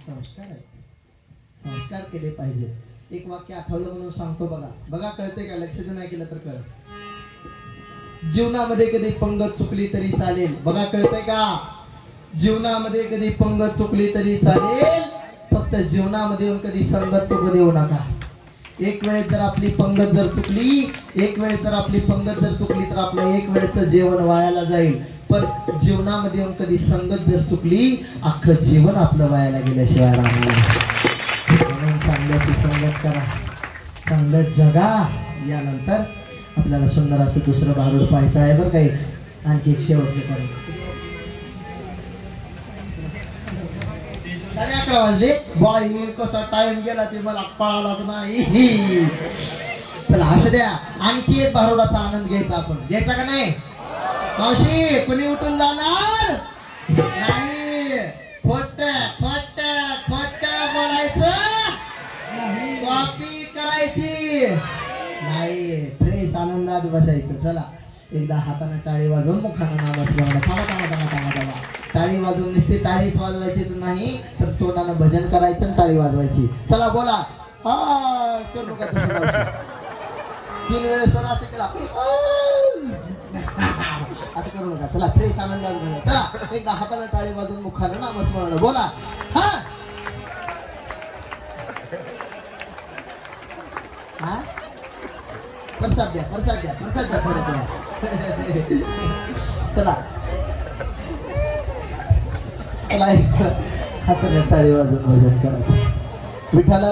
संस्कार आहे. संस्कार केले पाहिजे. एक वाक्य आठवलं म्हणून सांगतो बघा. बघा कळते का? लक्ष नाही केलं तर कळ. जीवनामध्ये कधी पंगत चुकली तरी चालेल. बघा कळतंय का? जीवनामध्ये कधी पंगत चुकली तरी चालेल. फक्त जीवनामध्ये येऊन कधी संगत चुकू देऊ नका. एक वेळेस जर आपली पंगत जर चुकली तर आपलं एक वेळेचं जेवण वायाला जाईल. पण जीवनामध्ये येऊन कधी संगत जर चुकली अख्खं जीवन आपलं वायाला गेल्याशिवाय राहणार. म्हणून चांगल्याची संगत करा. चांगलं जगा. यानंतर आपल्याला सुंदर असं दुसरं भारूड पाहायचं आहे बरं काही. आणखी एक शेवटचे करू. 11:30 वाजले. बाई कसा टाइम गेला ते मला कळालाच नाही. चला असं द्या. आणखी एक भारुडाचा आनंद घ्यायचा आपण. घ्यायचा का नाही मावशी? कुणी उठून जाणार नाही. खोट खोट खोट बोलायचं. कॉपी करायची नाही. फ्रेश आनंदात बसायचं. चला एकदा हाताने टाळी वाजवून मुखाने नामस्मरण. थांबा. टाळी वाजवून नुसती टाळीच वाजवायची नाही तर तोंडानं भजन करायचं आणि टाळी वाजवायची. चला बोला. हा करू नका तसं. 3 वेळेस चला असं केला असं करू नका. चला फ्रेश आनंदात बोला. चला एकदा हाताने टाळी वाजवून मुखाने नामस्मरण. बोला. हा हा प्रसाद द्या. चला चला हाताने टाळी वाजवून भजन करायचं. विठ्ठल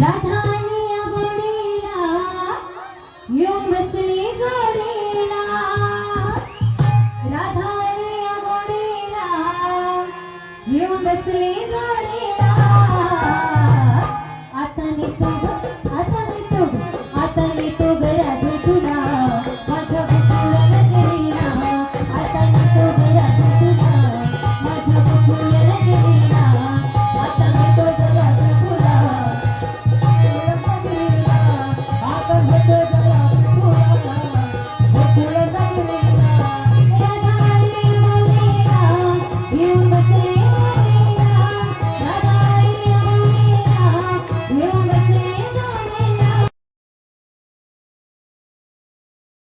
राधानिया बोडीला येऊन बसली जोडीला. राधानिया बोडीला येऊन बसली जोडीला. नेतो ग आता नेतो ग आता नेतो ग राधे